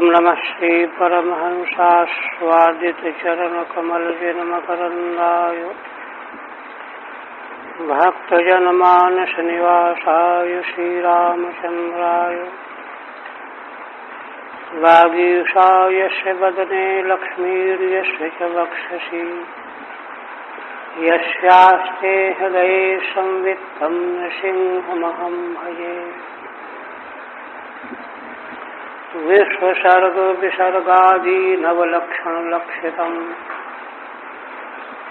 ओम नमः श्री परमहंसास्वादित चरण कमलजन मकरंदाय भक्तजनमानस निवासाय श्रीरामचंद्राय वागीशाय यस्य वदने लक्ष्मीर्यस्य च वक्षसि यस्यास्ते हृदये संवित्तं नृसिंहमहं भजे। विश्वसर्ग विसर्गादि नवलक्षण लक्षितम्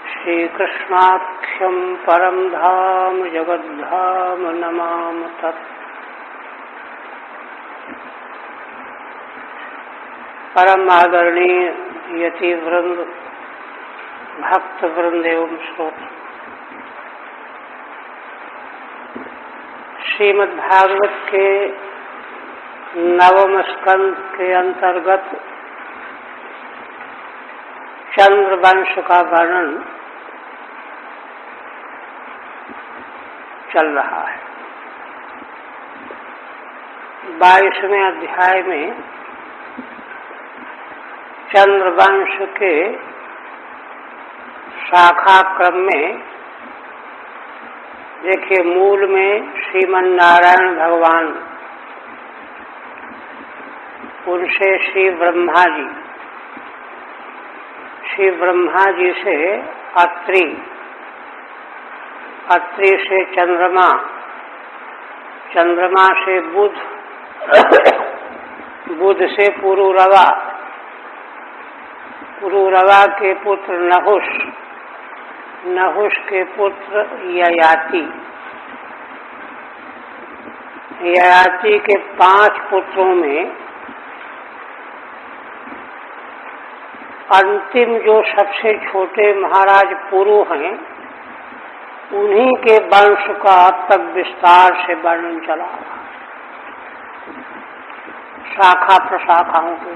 श्रीकृष्णाख्यं परम धाम जगद्धाम नमाम तत्। परम आदरणीय यति वृंद, भक्त वृंद एवं श्रोता, श्रीमद्भागवत के नवम स्कंध के अंतर्गत चंद्रवंश का वर्णन चल रहा है। 22वें अध्याय में चंद्रवंश के शाखा क्रम में देखिए, मूल में श्रीमन नारायण भगवान, उनसे श्री ब्रह्मा जी से अत्रि, अत्रि से चंद्रमा, चंद्रमा से बुध, बुध से पुरुरवा, पुरुरवा के पुत्र नहुष, नहुष के पुत्र ययाति, ययाति के 5 पुत्रों में अंतिम जो सबसे छोटे महाराज पुरु हैं, उन्हीं के वंश का अब तक विस्तार से वर्णन चला, शाखा प्रशाखाओं के।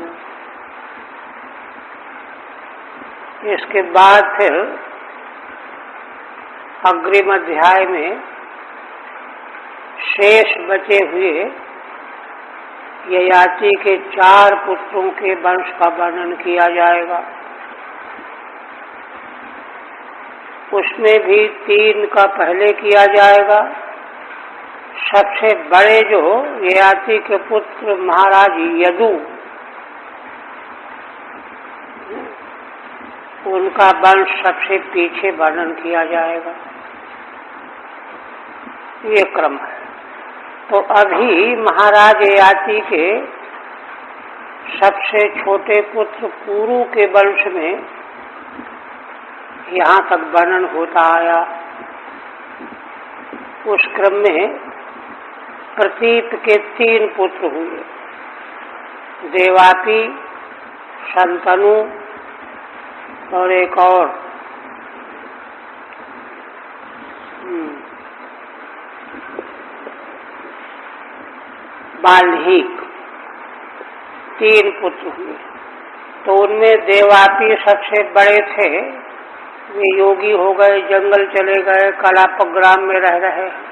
इसके बाद फिर अग्रिम अध्याय में शेष बचे हुए ययाति के 4 पुत्रों के वंश का वर्णन किया जाएगा। उसमें भी 3 का पहले किया जाएगा। सबसे बड़े जो ययाति के पुत्र महाराज यदु, उनका वंश सबसे पीछे वर्णन किया जाएगा। ये क्रम है। तो अभी महाराज ययाति के सबसे छोटे पुत्र पुरु के वंश में यहाँ तक वर्णन होता आया। उस क्रम में प्रतीप के 3 पुत्र हुए, देवापी, शंतनु और एक और बाल्हीक, 3 पुत्र हुए। तो उनमें देवापी सबसे बड़े थे। वे योगी हो गए, जंगल चले गए, कलापग्राम में रह रहे हैं,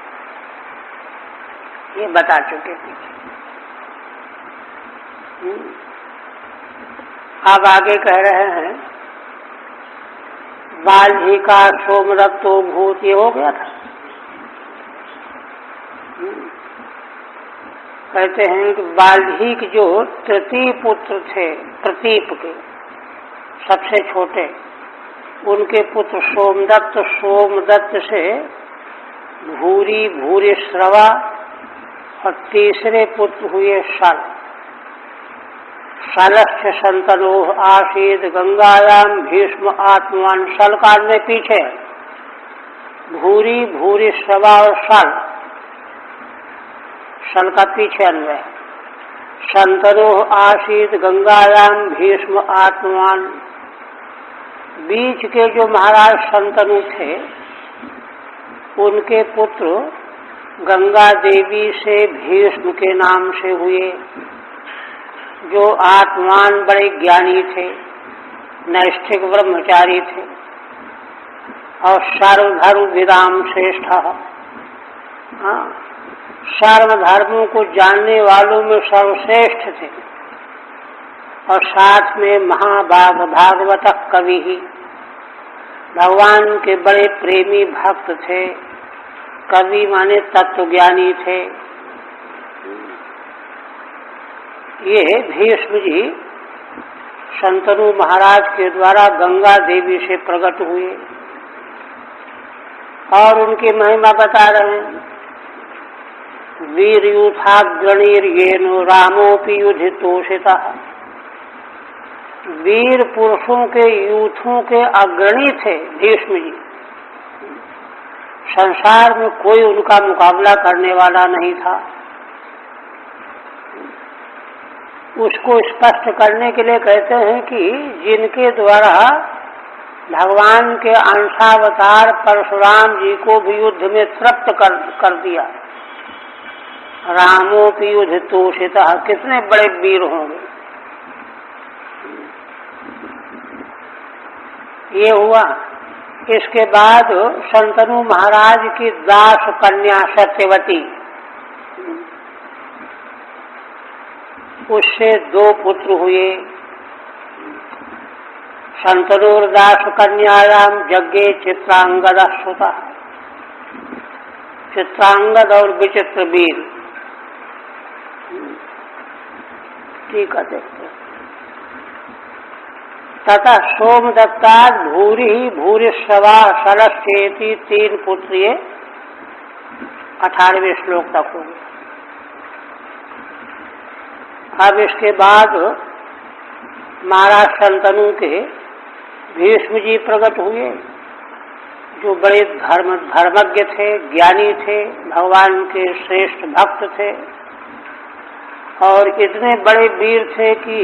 ये बता चुके पीछे। अब आगे कह रहे हैं, बाल्हीका सोमदत्तो भूत, ये हो गया था। कहते हैं कि बाल्हीक जो तृतीय पुत्र थे, प्रतीप के सबसे छोटे, उनके पुत्र सोमदत्त, सोमदत्त से भूरी, भूरिश्रवा, और तीसरे पुत्र हुए शल। शलश्च शंतनोः आसीद गंगायाम भीष्म आत्मवान। शल काल में पीछे है, भूरी, भूरिश्रवा और शल, शल का पीछे अन्वय। शंतनोः आसीद गंगायाम भीष्म आत्मवान। बीच के जो महाराज शंतनु थे, उनके पुत्र गंगा देवी से भीष्म के नाम से हुए, जो आत्मान बड़े ज्ञानी थे, नैष्ठिक ब्रह्मचारी थे और सर्वधर्म विदाम श्रेष्ठ। सर्वधर्मों को जानने वालों में सर्वश्रेष्ठ थे। और साथ में महाभाग भागवत कवि ही, भगवान के बड़े प्रेमी भक्त थे। कवि माने तत्वज्ञानी थे। ये भीष्म जी शंतनु महाराज के द्वारा गंगा देवी से प्रकट हुए और उनकी महिमा बता रहे हैं। वीर यूथाग्रणीर येनो रामोपि युधितोषितः। वीर पुरुषों के यूथों के अग्रणी थे भीष्म जी। संसार में कोई उनका मुकाबला करने वाला नहीं था। उसको स्पष्ट करने के लिए कहते हैं कि जिनके द्वारा भगवान के अंशावतार परशुराम जी को भी युद्ध में तृप्त कर दिया। रामोपि युधितोषितः, कितने बड़े वीर होंगे। ये हुआ। इसके बाद शंतनु महाराज की दास कन्या सत्यवती, उससे 2 पुत्र हुए। शंतनुर्दास कन्यायाम यज्ञे चित्रांगद सुता। चित्रांगद और विचित्रवीर। ठीक है, देखते हैं। तथा सोमदत्ताद भूरि भूरिश्रवा सलस्येति 3 पुत्र। ये 18वें श्लोक तक हो गए। अब इसके बाद महाराज शंतनु के भीष्म जी प्रकट हुए, जो बड़े धर्मज्ञ थे, ज्ञानी थे, भगवान के श्रेष्ठ भक्त थे और इतने बड़े वीर थे कि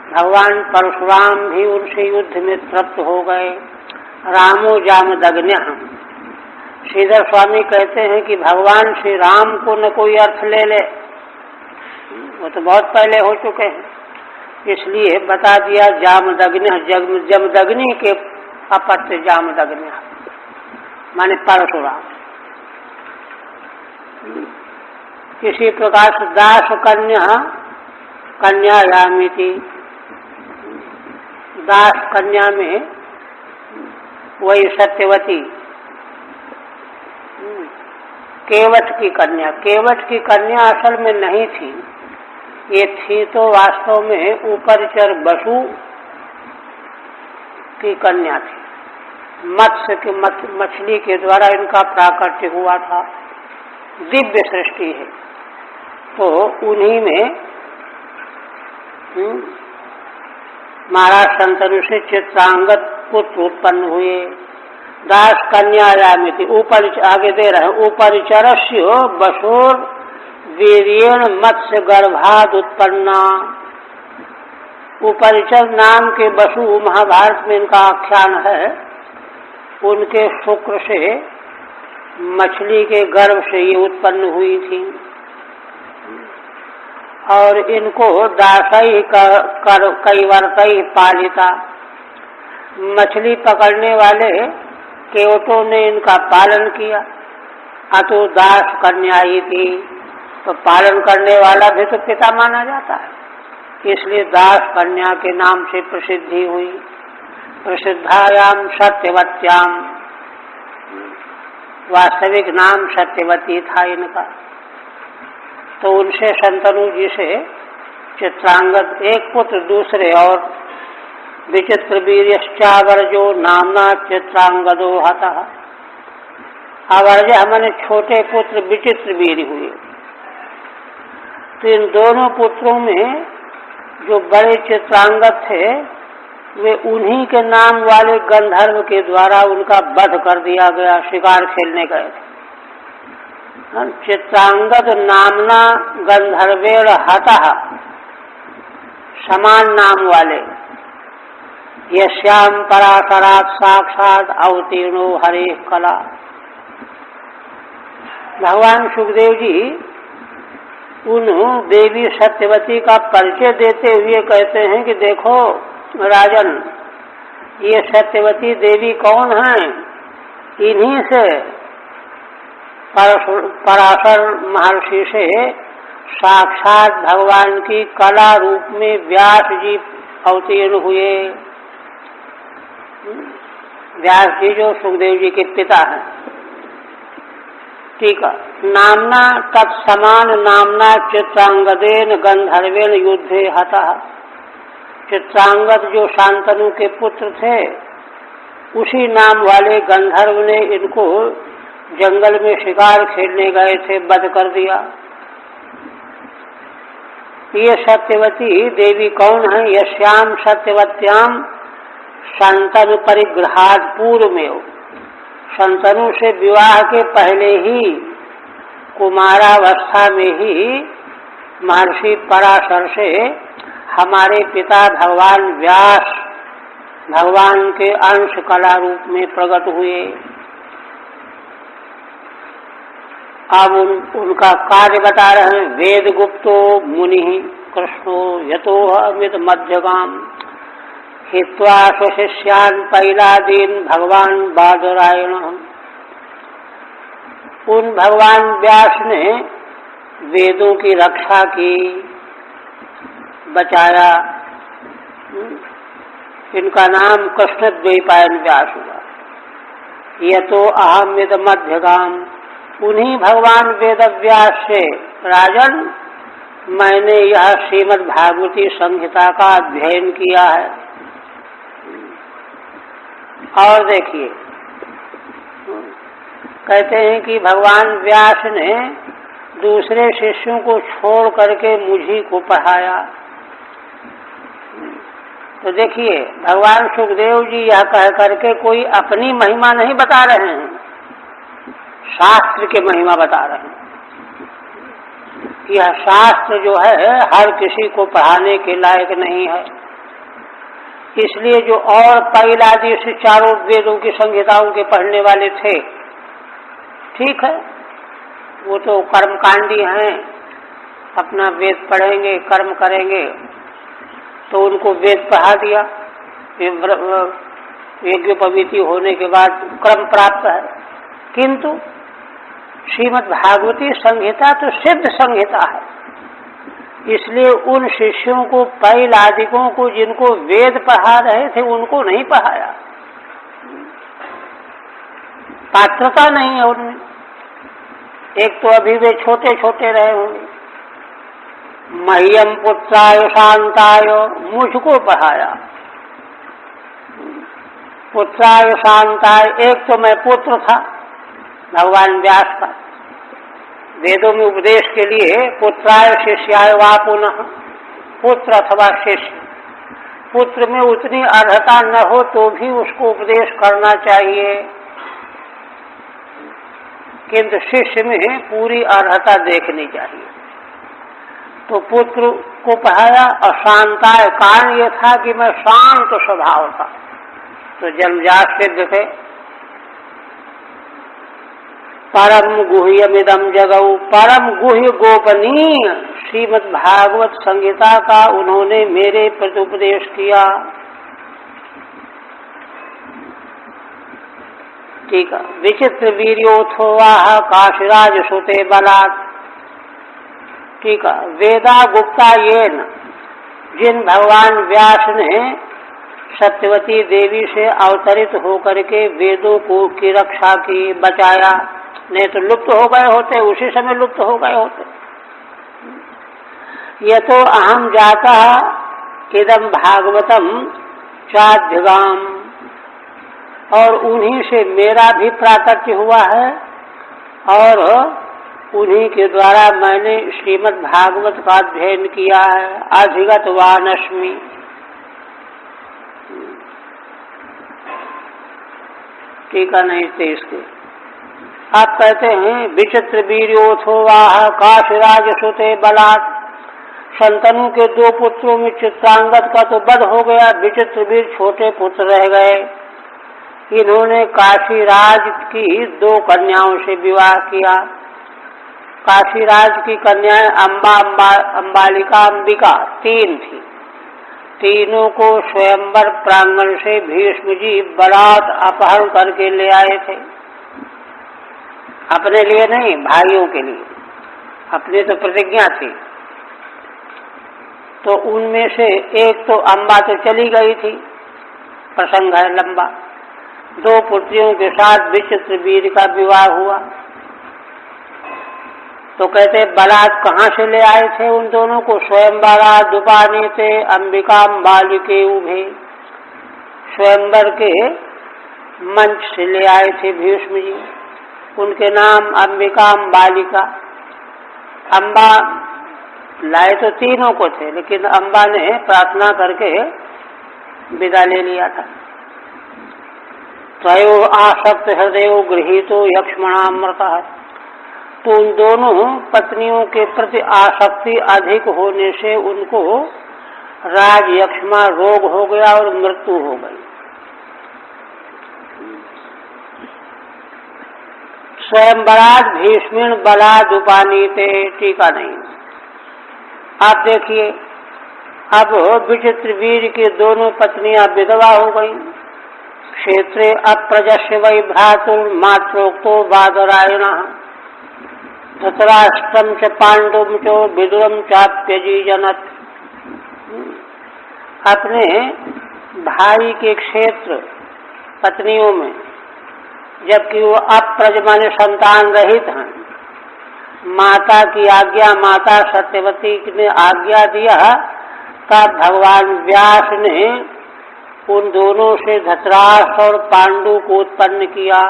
भगवान परशुराम भी उनसे युद्ध में तृप्त हो गए। रामो जामदग्न्यः। श्रीधर स्वामी कहते हैं कि भगवान श्री राम को न कोई अर्थ ले ले, वो तो बहुत पहले हो चुके हैं, इसलिए बता दिया जामदग्न्यः। जमदग्नि के अपत्य जामदग्न्यः माने परशुराम। इसी प्रकार से दास कन्या कन्यायामिति, दास कन्या में वही सत्यवती, केवट की कन्या। केवट की कन्या असल में नहीं थी, ये थी तो वास्तव में उपरिचर बसु की कन्या थी। मत्स्य के मछली के द्वारा इनका प्राकट्य हुआ था। दिव्य सृष्टि है, तो उन्हीं में महाराज शंतनु से चित्रांगद पुत्र उत्पन्न हुए। दास कन्यायामिति, ऊपर आगे दे रहे हैं, उपरिचरस्य बसोर वीर्येण मत्स्य गर्भाद उत्पन्ना। उपरिचर नाम के बसु महाभारत में इनका आख्यान है। उनके शुक्र से मछली के गर्भ से ये उत्पन्न हुई थी और इनको दासई कैवर्तई पालिता। मछली पकड़ने वाले केवटों ने इनका पालन किया। अतो दास कन्या ही थी, तो पालन करने वाला भी तो पिता माना जाता है, इसलिए दास कन्या के नाम से प्रसिद्धि हुई। प्रसिद्धायाम सत्यवत्याम, वास्तविक नाम सत्यवती था इनका। तो उनसे शंतनु जी से चित्रांगद एक पुत्र, दूसरे और विचित्र वीर्यश्चावर्जो नामना चित्रांगदो हतः। अवर्ज हमने छोटे पुत्र विचित्र वीर हुए। तो इन दोनों पुत्रों में जो बड़े चित्रांगद थे वे उन्हीं के नाम वाले गंधर्व के द्वारा उनका वध कर दिया गया। शिकार खेलने गए थे। चित्रांगद नामना गंधर्वेण हतः, समान नाम वाले। यस्याम पराशरात् साक्षात अवतीर्णो हरे कला। भगवान सुखदेव जी उन देवी सत्यवती का परिचय देते हुए कहते हैं कि देखो राजन, ये सत्यवती देवी कौन है? इन्हीं से पराशर महर्षि से साक्षात भगवान की कला रूप में व्यास जी अवतीर्ण हुए। व्यास जी जो सुखदेव जी के पिता हैं। ठीक है। नामना तत्समान नामना चित्रांगदेन गंधर्वेन युद्धे हतः। चित्रांगद जो शांतनु के पुत्र थे, उसी नाम वाले गंधर्व ने इनको जंगल में शिकार खेलने गए थे, वध कर दिया। ये सत्यवती देवी कौन है? यश्याम सत्यवत्याम शांतनु परिग्रहाद पूर्व में, शांतनु से विवाह के पहले ही कुमारावस्था में ही महर्षि पराशर से हमारे पिता भगवान व्यास भगवान के अंश कला रूप में प्रकट हुए। अब उनका कार्य बता रहे हैं। वेद गुप्तो मुनि कृष्णो यतो अमित मध्यगाम हित्वा स्वशिष्यान पैलादीन भगवान बादरायण। उन भगवान व्यास ने वेदों की रक्षा की, बचाया। इनका नाम कृष्ण द्वैपायन व्यास हुआ। यह तो अहमित मध्यगाम, उन्हीं भगवान वेद व्यास से राजन मैंने यह श्रीमद् भागवती संहिता का अध्ययन किया है। और देखिए, कहते हैं कि भगवान व्यास ने दूसरे शिष्यों को छोड़ करके मुझी को पढ़ाया। तो देखिए, भगवान सुखदेव जी यह कह करके कोई अपनी महिमा नहीं बता रहे हैं, शास्त्र के महिमा बता रहे हैं। यह शास्त्र जो है हर किसी को पढ़ाने के लायक नहीं है। इसलिए जो और पैलादि से चारों वेदों की संहिताओं के पढ़ने वाले थे, ठीक है, वो तो कर्मकांडी हैं, अपना वेद पढ़ेंगे, कर्म करेंगे, तो उनको वेद पढ़ा दिया। यज्ञोपवीति होने के बाद क्रम प्राप्त है। किंतु श्रीमद् भागवती संहिता तो सिद्ध संहिता है। इसलिए उन शिष्यों को, पैलादिकों को, जिनको वेद पढ़ा रहे थे, उनको नहीं पढ़ाया। पात्रता नहीं है उनमें। एक तो अभी वे छोटे छोटे रहे होंगे। मह्यम पुत्राय शांताय, मुझको पढ़ाया। पुत्राय शांताय, एक तो मैं पुत्र था भगवान व्यास का। वेदों में उपदेश के लिए पुत्राय शिष्याय वा पुनः, पुत्र अथवा शिष्य। पुत्र में उतनी अर्हता न हो तो भी उसको उपदेश करना चाहिए, किंतु शिष्य में पूरी अर्हता देखनी चाहिए। तो पुत्र को पढ़ाया। अशांताय, कारण यह था कि मैं शांत स्वभाव था। तो जन्मजात सिद्ध थे। परम गुह्यमिदम जगऊ, परम गुह्य गोपनीय श्रीमद् भागवत संहिता का उन्होंने मेरे प्रति उपदेश किया। ठीक है। विचित्र वीर्योथोवाह काशीराज सुते बलात्। ठीक है। वेदा गुप्ता येन, जिन भगवान व्यास ने सत्यवती देवी से अवतरित होकर के वेदों को की रक्षा की, बचाया, नहीं तो लुप्त हो गए होते, उसी समय लुप्त हो गए होते। यह तो अहम जाता इदम भागवतम चाध्यगाम, और उन्हीं से मेरा भी प्राकट्य हुआ है, और उन्हीं के द्वारा मैंने श्रीमद् भागवत का अध्ययन किया है। अधिगतवानस्मि। टीका नहीं थे इसके। आप कहते हैं विचित्र वीर्योथोवाह काशीराज सुते बलात्। शंतनु के दो पुत्रों में चित्रांगद का तो वध हो गया, विचित्र वीर छोटे पुत्र रह गए। इन्होंने काशीराज की दो कन्याओं से विवाह किया। काशीराज की कन्याएं अंबालिका, अंबिका, तीन थी। तीनों को स्वयंवर प्रांगण से भीष्म जी बलात् अपहरण करके ले आए थे। अपने लिए नहीं, भाइयों के लिए। अपनी तो प्रतिज्ञा थी। तो उनमें से एक तो अम्बा तो चली गई थी, प्रसंग है लंबा। 2 पुत्रियों के साथ विचित्रवीर्य का विवाह हुआ। तो कहते बारात कहाँ से ले आए थे उन दोनों को? स्वयंवरात दुपानी थे अंबिका बालिके उभे। स्वयंवर के मंच से ले आए थे भीष्म जी। उनके नाम अंबिका बालिका। अम्बा लाए तो तीनों को थे, लेकिन अम्बा ने प्रार्थना करके विदा ले लिया था। त्रयो आसक्त हृदय गृहीतो यक्ष्मणामृतः। तो उन दोनों पत्नियों के प्रति आसक्ति अधिक होने से उनको राज यक्ष्मा रोग हो गया और मृत्यु हो गई। स्वयंवरात भीष्मिण बलाद उपानीते। टीका नहीं। आप देखिए, अब विचित्रवीर्य की दोनों पत्नियां विधवा हो गई। क्षेत्रे अप्रजस्य वै भ्रातुर मात्रोक्तो बादरायण। धृतराष्ट्रम च पांडुम च विदुरम चाप्यजीजनत। अपने भाई के क्षेत्र पत्नियों में, जबकि वो अप्रज माने संतान रहित हैं, माता की आज्ञा, माता सत्यवती ने आज्ञा दिया, तब भगवान व्यास ने उन दोनों से धृतराष्ट्र और पांडु को उत्पन्न किया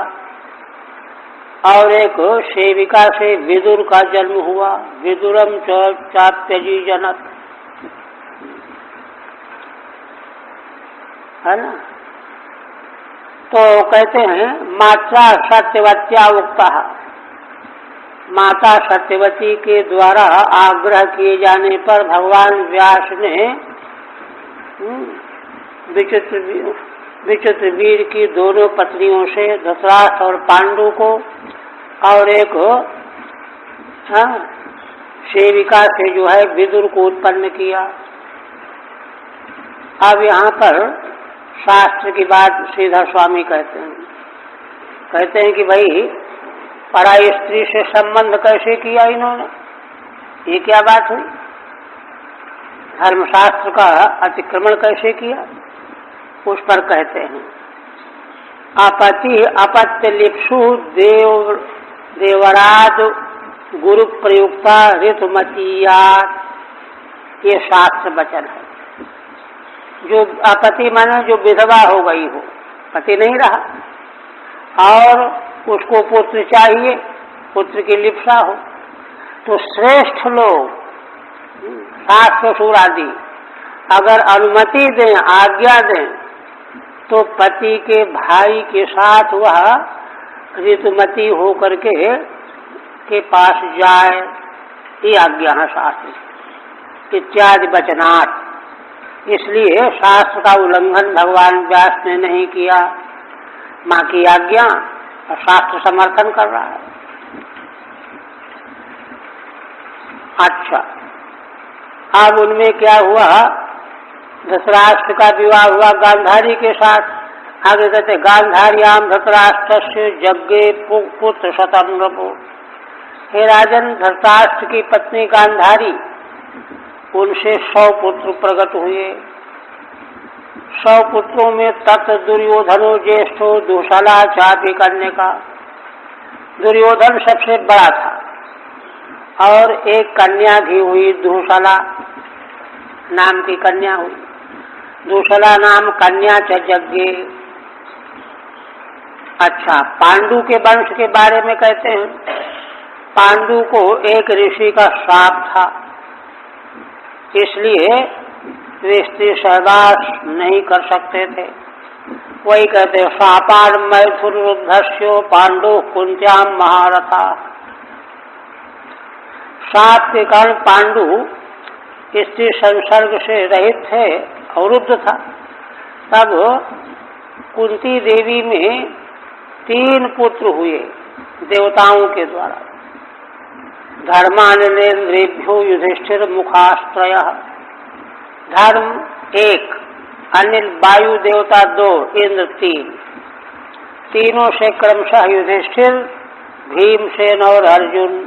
और एक सेविका से विदुर का जन्म हुआ। विदुरम चाप्यजी जनक, है ना। तो कहते हैं मात्रा सत्यवत्या उक्ता। माता सत्यवती के द्वारा आग्रह किए जाने पर भगवान व्यास ने विचित्रवीर्य की दोनों पत्नियों से धृतराष्ट्र और पांडु को और एक सेविका से जो है विदुर को उत्पन्न किया। अब यहाँ पर शास्त्र की बात श्रीधर स्वामी कहते हैं कि भाई पराई स्त्री से संबंध कैसे किया इन्होंने, ये क्या बात हुई? धर्मशास्त्र का अतिक्रमण कैसे किया? उस पर कहते हैं अपति अपत्य लिप्सु देवराज गुरु प्रयुक्ता ऋतुमतीया। ये शास्त्र वचन है। जो अपति माने जो विधवा हो गई हो, पति नहीं रहा और उसको पुत्र चाहिए, पुत्र की लिप्सा हो, तो श्रेष्ठ लोग सास ससुर आदि अगर अनुमति दें, आज्ञा दें, तो पति के भाई के साथ वह ऋतुमती होकर के पास जाए, ये आज्ञा है शास्त्र इत्यादि वचनात्। इसलिए शास्त्र का उल्लंघन भगवान व्यास ने नहीं किया, माँ की आज्ञा और शास्त्र समर्थन कर रहा है। अच्छा, अब उनमें क्या हुआ? धृतराष्ट्र का विवाह हुआ गांधारी के साथ। आगे कहते गांधार्याम धृतराष्ट्र से यज्ञे पुत्र शतम नृपो। हे राजन, धृतराष्ट्र की पत्नी गांधारी, उनसे 100 पुत्र प्रकट हुए। 100 पुत्रों में तत् दुर्योधनो ज्येष्ठो दुशाला चापी करने का। दुर्योधन सबसे बड़ा था और एक कन्या भी हुई, दुशाला नाम की कन्या हुई। दुशाला नाम कन्या च यज्ञे। अच्छा, पांडु के वंश के बारे में कहते हैं, पांडु को एक ऋषि का श्राप था, इसलिए वे स्त्री सहवास नहीं कर सकते थे। वही कहते शापान मैथुरुद्धस्यो पांडु कुंत्याम महारथा। शाप के कारण पांडु स्त्री संसर्ग से रहित थे, अवरुद्ध था। तब कुंती देवी में 3 पुत्र हुए देवताओं के द्वारा। धर्मानिलेन्द्रेभ्यो युधिष्ठिर मुखाश्रयः। धर्म 1, अनिल वायु देवता 2, इंद्र 3। तीनों से क्रमशः युधिष्ठिर, भीमसेन और अर्जुन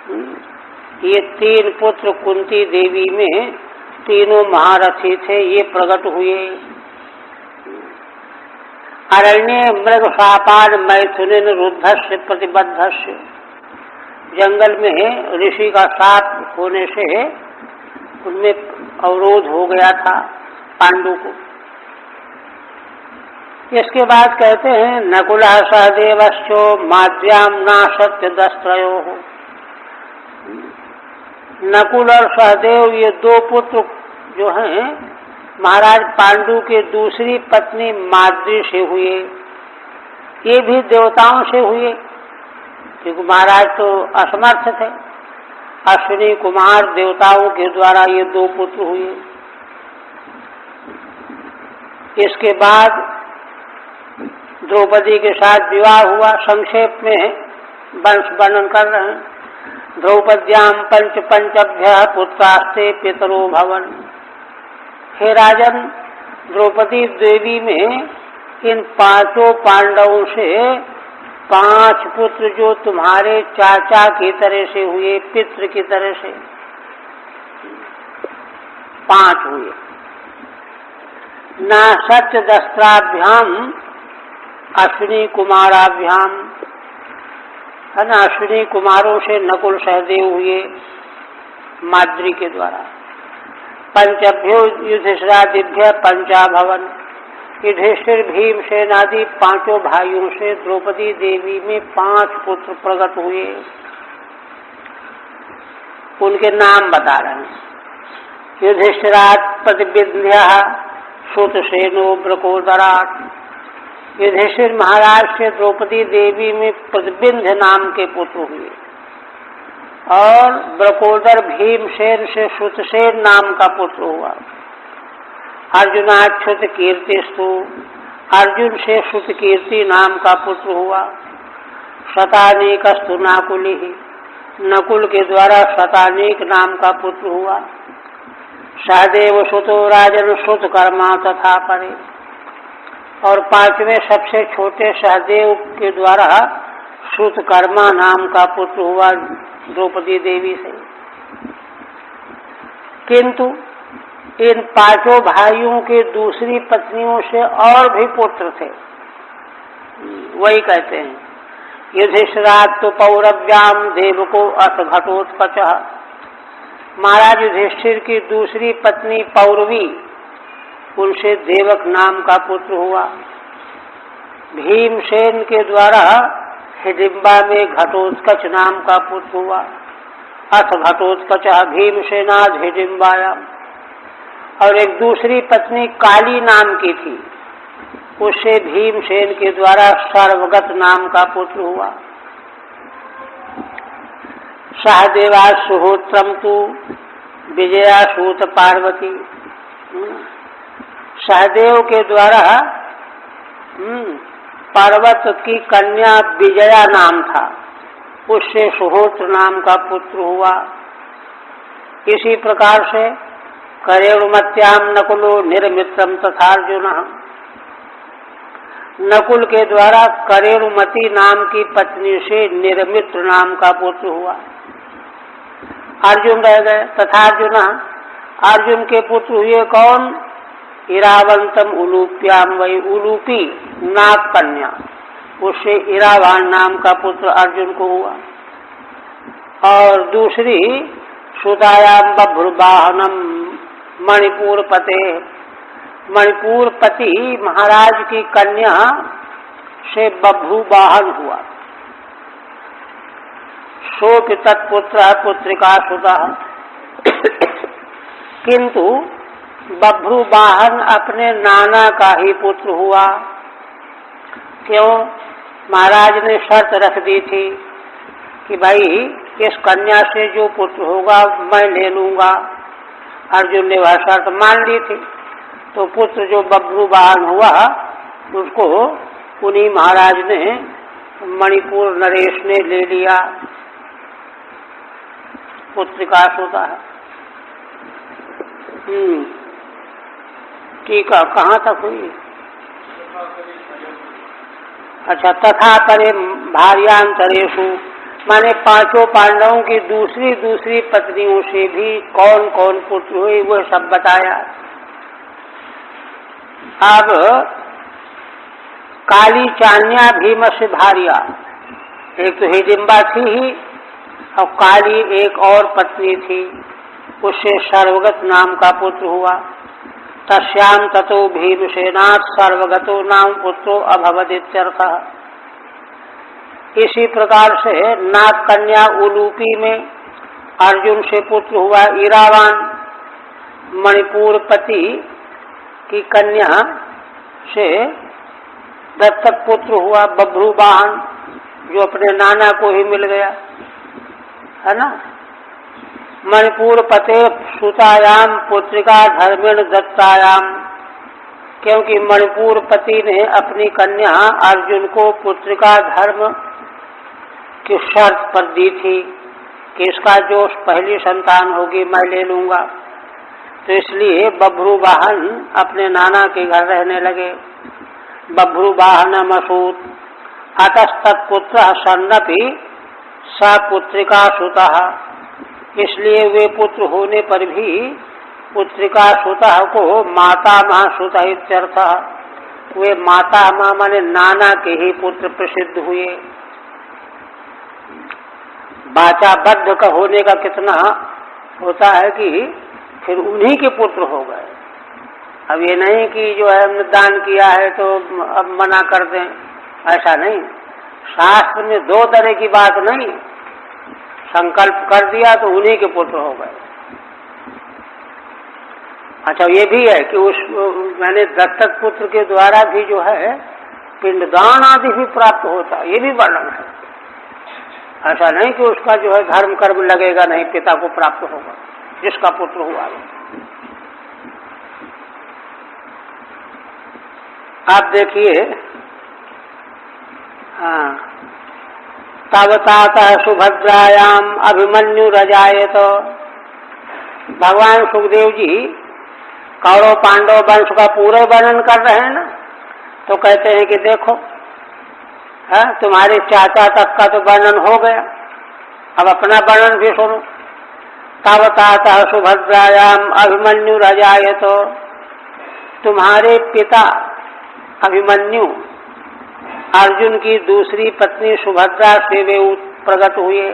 ये 3 पुत्र कुंती देवी में तीनों महारथी थे, ये प्रकट हुए। अरण्ये मृग शापान मैथुन रुद्धस्य प्रतिबद्धस्य, जंगल में ऋषि का शाप होने से उनमें अवरोध हो गया था पांडु को। इसके बाद कहते हैं नकुल सहदेवश्चो माद्याम नाशत्य दस्त्रयो। नकुल और सहदेव ये 2 पुत्र जो हैं महाराज पांडु के दूसरी पत्नी माद्री से हुए। ये भी देवताओं से हुए, क्योंकि महाराज तो असमर्थ थे। अश्विनी कुमार देवताओं के द्वारा ये 2 पुत्र हुए। इसके बाद द्रौपदी के साथ विवाह हुआ। संक्षेप में वंश वर्णन कर रहे हैं। द्रौपद्याम पंचभ्य पुत्रास्ते पितरो भवन। हे राजन, द्रौपदी देवी में इन 5 पांडवों से 5 पुत्र जो तुम्हारे चाचा की तरह से हुए, पितृ की तरह से 5 हुए। न सत्य दस्त्राभ्याम अश्विनी कुमाराभ्याम, है ना, अश्विनी कुमारों से नकुल सहदेव हुए माद्री के द्वारा। पंचभ्यो युधिष्ठिरादिभ्य पंचाभवन, युधिष्ठिर भीमसेन आदि 5 भाइयों से द्रौपदी देवी में 5 पुत्र प्रकट हुए। उनके नाम बता रहे हैं। युधिष्ठिरात् प्रतिविंध्य श्रुतसेनो ब्रकोदराट। युधिष्ठिर महाराज से द्रौपदी देवी में प्रतिविंध्य नाम के पुत्र हुए, और ब्रकोदर भीमसेन से श्रुतसेन नाम का पुत्र हुआ। अर्जुनाच्युत कीर्तिस्तु, अर्जुन से श्रुत कीर्ति नाम का पुत्र हुआ। शतानीकस्तु नाकुली, नकुल के द्वारा शतानीक नाम का पुत्र हुआ। सहदेव सुतो राजन श्रुत कर्मा तथा परे, और 5वें सबसे छोटे सहदेव के द्वारा श्रुतकर्मा नाम का पुत्र हुआ द्रौपदी देवी से। किंतु इन 5 भाइयों के दूसरी पत्नियों से और भी पुत्र थे। वही कहते हैं युधिष्ठिरात् तो पौरव्याम देवको अथ घटोत्कचः। महाराज युधिष्ठिर की दूसरी पत्नी पौरवी, उनसे देवक नाम का पुत्र हुआ। भीमसेन के द्वारा हिडिंबा में घटोत्कच नाम का पुत्र हुआ। अथ घटोत्कच भीमसेनाद हिडिंबायाम। और एक दूसरी पत्नी काली नाम की थी, उससे भीमसेन के द्वारा सर्वगत नाम का पुत्र हुआ। सहदेवा सुहोत्रम तु विजया सूत पार्वती। सहदेव के द्वारा पार्वत की कन्या विजया नाम था, उससे सुहोत्र नाम का पुत्र हुआ। इसी प्रकार से करेणुमत्याम नकुलो निर्मित्रम तथार्जुन। नकुल के द्वारा करेणुमती नाम की पत्नी से निर्मित्र नाम का पुत्र हुआ। अर्जुन रह गए। तथार्जुन, अर्जुन के पुत्र हुए कौन? इरावंतम उलूप्याम, वही उलूपी नाग कन्या, उससे इरावान नाम का पुत्र अर्जुन को हुआ। और दूसरी सुतायाम बभ्रुवाहनम मणिपुर पते, मणिपुर पति महाराज की कन्या से बभ्रुवाहन हुआ। शोक तत्पुत्र पुत्रिका सुता। किंतु बभ्रुवाहन अपने नाना का ही पुत्र हुआ। क्यों? महाराज ने शर्त रख दी थी कि भाई इस कन्या से जो पुत्र होगा मैं ले लूंगा। अर्जुन ने वह शर्त मान ली थी, तो पुत्र जो बभ्रुवाहन हुआ उसको उन्हीं महाराज ने मणिपुर नरेश ने ले लिया। पुत्रिका होता है। ठीक है, कहाँ तक हुई? अच्छा, तथा परे भार्यांतरेषु माने पांचों पांडवों की दूसरी दूसरी पत्नियों से भी कौन कौन पुत्र हुए वह सब बताया। अब काली चान्या भीम से भारिया, एक तो हिडिंबा थी ही और काली एक और पत्नी थी, उससे सर्वगत नाम का पुत्र हुआ। तस्याम ततो भीमसेनात् सर्वगतो नाम पुत्रो अभवद इत्यर्थः। इसी प्रकार से नाग कन्या उलूपी में अर्जुन से पुत्र हुआ इरावान, मणिपुर पति की कन्या से दत्तक पुत्र हुआ बभ्रुवाहन, जो अपने नाना को ही मिल गया, है ना। मणिपुर पते सुतायाम पुत्रिका धर्मेण दत्तायाम, क्योंकि मणिपुर पति ने अपनी कन्या अर्जुन को पुत्रिका धर्म की शर्त पर दी थी कि इसका जो पहली संतान होगी मैं ले लूंगा। तो इसलिए बभ्रुवाहन अपने नाना के घर रहने लगे। बभ्रुवाहनमसूत अतस्तत्पुत्र सन्नपि सा पुत्रिका सुतः, इसलिए वे पुत्र होने पर भी पुत्रिका सुतः को मातामह सुतः इत्यर्थः। वे मातामह माने नाना के ही पुत्र प्रसिद्ध हुए। बाचाबद्ध का होने का कितना होता है कि फिर उन्हीं के पुत्र हो गए। अब ये नहीं कि जो है हमने दान किया है तो अब मना कर दें, ऐसा नहीं। शास्त्र में दो तरह की बात नहीं, संकल्प कर दिया तो उन्हीं के पुत्र हो गए। अच्छा, ये भी है कि उस मैंने दत्तक पुत्र के द्वारा भी जो है पिंडदान आदि भी प्राप्त होता है, ये भी वर्णन है। ऐसा नहीं कि उसका जो है धर्म कर्म लगेगा नहीं, पिता को प्राप्त होगा जिसका पुत्र हुआ है। आप देखिए, हाँ, तब तातः सुभद्रायाम अभिमन्यु रजायत। भगवान सुखदेव जी कौरव पांडव वंश का पूरे वर्णन कर रहे हैं ना, तो कहते हैं कि देखो, है तुम्हारे चाचा तक का तो वर्णन हो गया, अब अपना वर्णन भी सुनो। तब तातः सुभद्रायाम अभिमन्यु रजायत, तुम्हारे पिता अभिमन्यु अर्जुन की दूसरी पत्नी सुभद्रा से वे प्रकट हुए।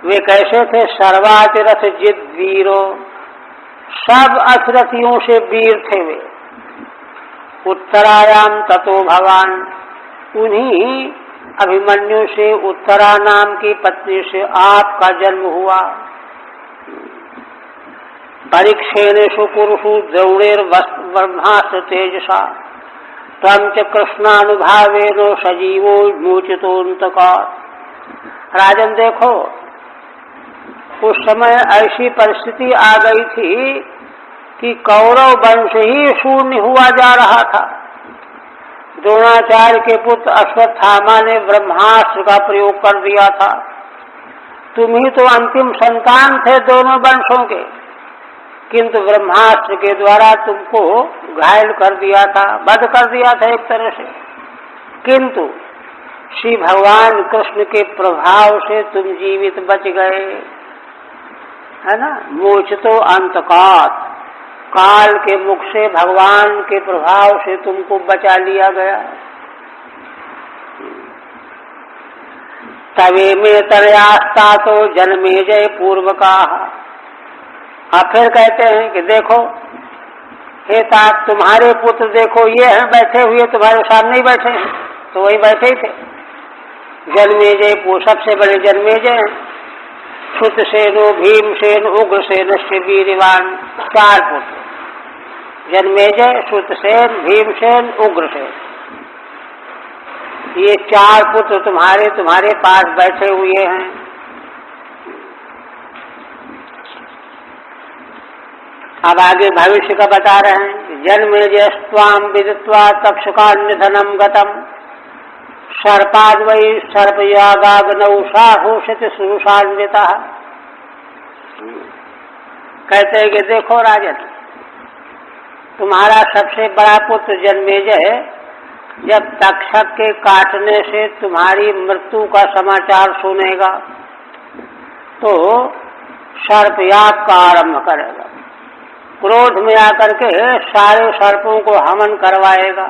वे कैसे थे? सर्वातिरथ जिद वीरो, सब अथरथियों से वीर थे वे। उत्तरायाम ततो भवान, उन्हीं अभिमन्यु से उत्तरा नाम की पत्नी से आपका जन्म हुआ। परीक्षेणेषु पुरुषु द्रौणेर ब्रह्मास्त्र तेजसा त्वं च कृष्णानुभावेनो सजीवो मोचितोऽन्तका। राजन देखो, उस समय ऐसी परिस्थिति आ गई थी कि कौरव वंश ही शून्य हुआ जा रहा था। द्रोणाचार्य के पुत्र अश्वत्थामा ने ब्रह्मास्त्र का प्रयोग कर दिया था। तुम ही तो अंतिम संतान थे दोनों वंशों के, किंतु ब्रह्मास्त्र के द्वारा तुमको घायल कर दिया था, वध कर दिया था एक तरह से। किंतु श्री भगवान कृष्ण के प्रभाव से तुम जीवित बच गए, है ना। मोचतो अंतकात, काल के मुख से भगवान के प्रभाव से तुमको बचा लिया गया। तवे में तरयास्ता तो जन्मे जय पूर्व का। आप फिर कहते हैं कि देखो हे तात, तुम्हारे पुत्र देखो ये हैं बैठे हुए, तुम्हारे सामने ही बैठे हैं, तो वही बैठे ही थे। जन्मेजय, सबसे बड़े जन्मेजय हैं। श्रुतसेनो भीमसेन उग्रसेन से वीरवान, चार पुत्र, जन्मेजय, श्रुतसेन, भीमसेन, उग्रसेन, ये चार पुत्र तुम्हारे पास बैठे हुए हैं। अब आगे भविष्य का बता रहे हैं। जन्मेजय स्वाम विदित्वा तक्षका निधनम गतम सर्पाद वै सर्पयागाग्नौ साहोषित सुरुषान्विता। कहते हैं कि देखो राजन, तुम्हारा सबसे बड़ा पुत्र जन्मेजय जब तक्षक के काटने से तुम्हारी मृत्यु का समाचार सुनेगा तो सर्पयाग का आरंभ करेगा। क्रोध में आकर के सारे सर्पों को हवन करवाएगा।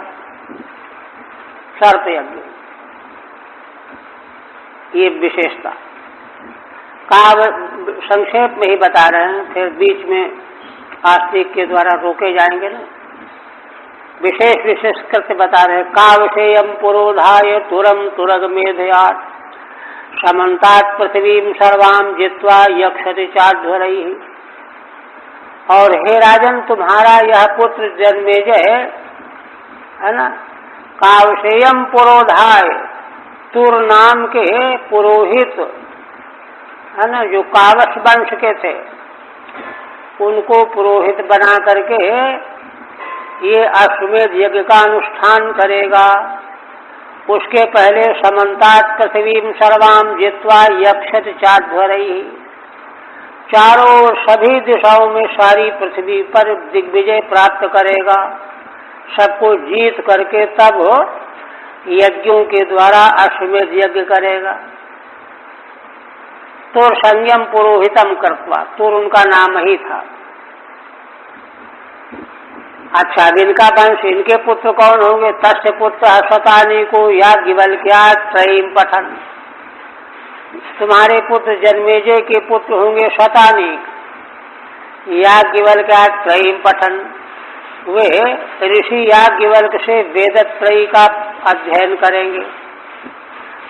सर्प यज्ञ ये विशेषता काव्य संक्षेप में ही बता रहे हैं, फिर बीच में आस्तिक के द्वारा रोके जाएंगे ना। विशेष विशेष करके बता रहे हैं। कावशेयम पुरोधाय तुरम तुरग मेधयात समन्तात पृथ्वीम सर्वाम जित्वा यक्षति चाध्वरैः। और हे राजन, तुम्हारा यह पुत्र जन्मेजय है ना, कावशेयम पुरोधाय, तुर नाम के पुरोहित है ना, जो कावश वंश के थे, उनको पुरोहित बना करके ये अश्वमेध यज्ञ का अनुष्ठान करेगा। उसके पहले समन्तात पृथ्वीम सर्वाम जित्वा यक्षति चाध्वरैः, चारों सभी दिशाओं में सारी पृथ्वी पर दिग्विजय प्राप्त करेगा। सबको जीत करके तब यज्ञों के द्वारा अश्वमेध यज्ञ करेगा। तुर संयम पुरोहितम कृत्वा, तुर उनका नाम ही था। अच्छा, इनका वंश, इनके पुत्र कौन होंगे? तस्य पुत्र शतानी को याज्ञवल्क्या त्रयीम पठन। तुम्हारे पुत्र जन्मेजय के पुत्र होंगे शतानी, याज्ञवल्क्या त्रयीम पठन। वे ऋषि याज्ञवल्क्य से वेदत्रयी का अध्ययन करेंगे,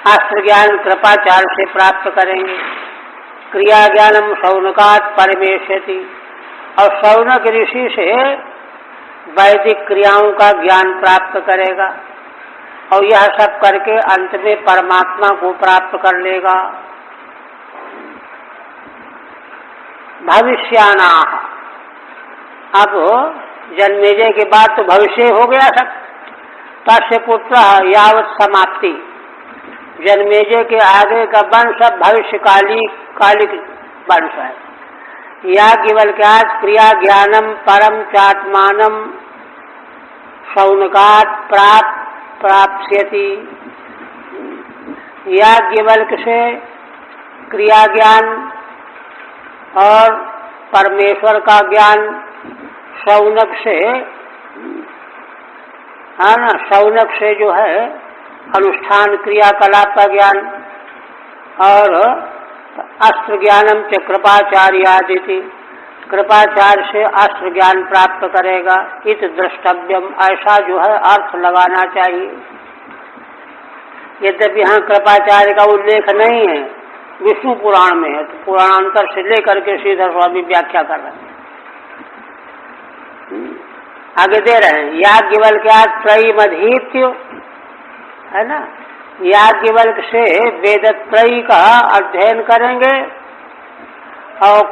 अस्त्र ज्ञान कृपाचार्य से प्राप्त करेंगे। क्रिया ज्ञानम शौनकात् परमेष्यति, और शौनक ऋषि से वैदिक क्रियाओं का ज्ञान प्राप्त करेगा। और यह सब करके अंत में परमात्मा को प्राप्त कर लेगा। भविष्यानाः, अब जन्मेजय के बाद तो भविष्य हो गया सब। तस्य पुत्र यावत समाप्ति, जन्मेजय के आगे का वंश सब भविष्यकालिक वंश है। याज्ञवल्क्यात् क्रिया ज्ञानम परम चात्मानम शौनकात् प्राप्स्यति। याज्ञवल्क्य से क्रिया ज्ञान और परमेश्वर का ज्ञान, शौनक से है ना, शौनक से जो है अनुष्ठान क्रियाकलाप का ज्ञान, और अस्त्र ज्ञानम च कृपाचार्यादिति, कृपाचार्य से अस्त्र ज्ञान प्राप्त करेगा। इत द्रष्टव्यम, ऐसा जो है अर्थ लगाना चाहिए। यद्यपि यहाँ कृपाचार्य का उल्लेख नहीं है, विष्णु पुराण में है, तो पुराणांतर से लेकर के श्रीधर स्वामी व्याख्या कर रहे हैं। आगे दे रहे हैं, याज्ञवल्क्यात् त्रयीमधीत्य, है ना, याज्ञवल्क्य से वेदत्रयी का अध्ययन करेंगे। और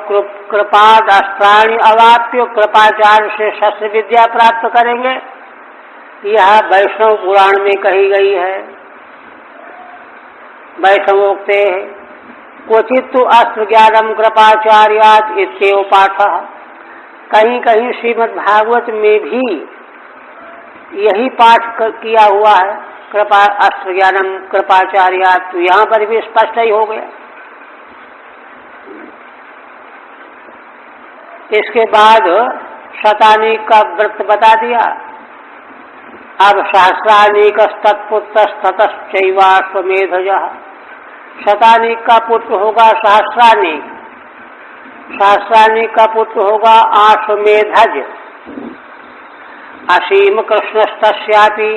कृपाद अस्त्राणि अवाप्य, कृपाचार्य से शस्त्र विद्या प्राप्त करेंगे। यह वैष्णव पुराण में कही गई है। वैष्णवोक्ते क्वचित तो अस्त्र ज्ञानम कृपाचार्यात् इत्येव पाठः। कहीं कहीं श्रीमद् भागवत में भी यही पाठ किया हुआ है, कृपा अस्त्र ज्ञानम कृपाचार्यात्। तो यहाँ पर भी स्पष्ट ही हो गया। इसके बाद शतानीक का व्रत बता दिया। अब सहस्रानीक तत्पुत्रस्ततश्चैवाश्वमेधजः। शतानीक का पुत्र होगा सहस्रानीक, सहस्रानीक का पुत्र होगा आश्वमेधज। असीम कृष्णस्तस्यापि,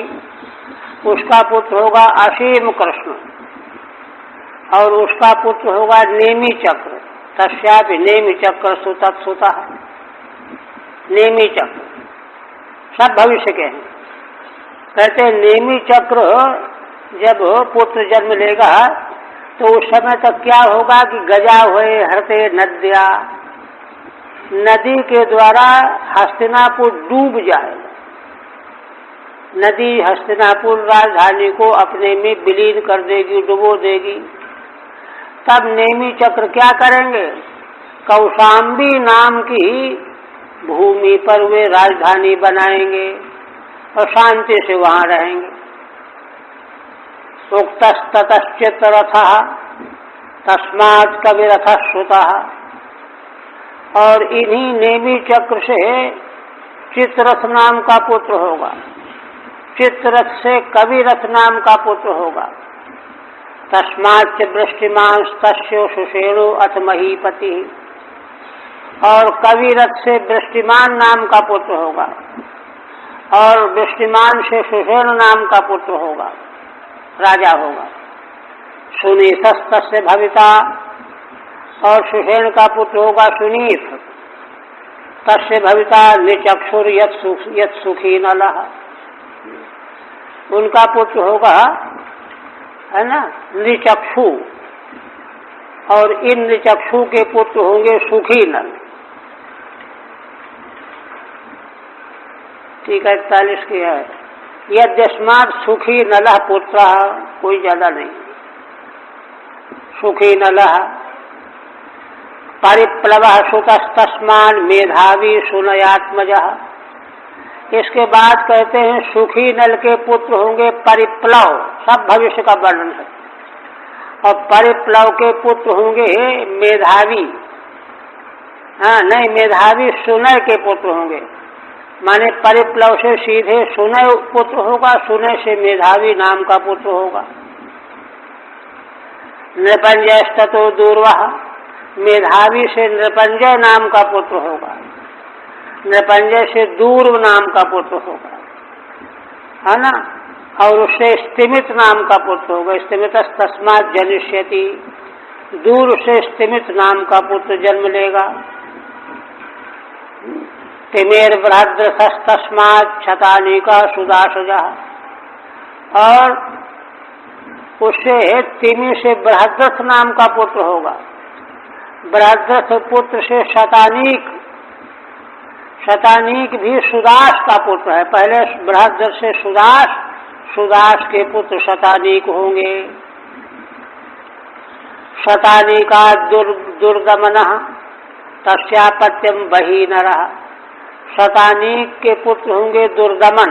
उसका पुत्र होगा असीम कृष्ण, और उसका पुत्र होगा नेमि चक्र। तस्यापि नेमि चक्र सुतत्सुता, नेमि चक्र सब भविष्य के हैं। कहते नेमि चक्र जब पुत्र जन्म लेगा तो उस समय तक क्या होगा कि गजा हुए हरते नद्या, नदी के द्वारा हस्तिनापुर डूब जाएगा। नदी हस्तिनापुर राजधानी को अपने में विलीन कर देगी, डुबो देगी। तब नेमि चक्र क्या करेंगे? कौशाम्बी नाम की भूमि पर वे राजधानी बनाएंगे और शांति से वहां रहेंगे। उक्तस्ततश्चित्ररथः तस्मात् कविरथः श्रुतः। और इन्हीं नेमी चक्र से चित्ररथ नाम का पुत्र होगा, चित्ररथ से कविरथ नाम का पुत्र होगा। तस्माच्च वृष्टिमांस्तस्य सुषेणु अथ महीपति। और कविरथ से वृष्टिमान नाम का पुत्र होगा और वृष्टिमान से सुषेण नाम का पुत्र होगा, राजा होगा। सुनीतस्तस्य भविता। और सुषेण का पुत्र होगा सुनीत। तस्य भविता निचक्षुर यत् सुखी नलः। उनका पुत्र होगा, है ना, निचक्षु। और इन निचक्षु के पुत्र होंगे सुखी नल। ठीक है, 41 की है। यद्यस्मात् सुखी नलः पुत्र, कोई ज्यादा नहीं। सुखी नलः परिप्लवः सुतस्तस्मान् मेधावी सुनयात्मजः। इसके बाद कहते हैं सुखी नल के पुत्र होंगे परिप्लव, सब भविष्य का वर्णन है। और परिप्लव के पुत्र होंगे मेधावी। हाँ, नहीं, मेधावी सुनय के पुत्र होंगे। माने परिप्लव से सीधे सुनय पुत्र होगा, सुनय से मेधावी नाम का पुत्र होगा। नृपंजयस्ततो दूर्वः। मेधावी से नृपंजय नाम का पुत्र होगा, नृपंजय से दूर्व नाम का पुत्र होगा, है ना। और उससे स्तिमित नाम का पुत्र होगा। स्तिमितस्तस्मात् जनिष्यति। दूर से स्तिमित नाम का पुत्र जन्म लेगा। तिमेर बृहद्रथस्तस्मात् शतानीका सुदासजः। और उससे तिमि से बृहद्रथ नाम का पुत्र होगा। बृहद्रथ पुत्र से शतानीक, शतानीक भी सुदास का पुत्र है। पहले बृहद्रथ से सुदास, सुदास के पुत्र शतानीक होंगे। शतानीका दुर्दमनः तस्यापत्यम बहीनरः। शतानीक के पुत्र होंगे दुर्दमन,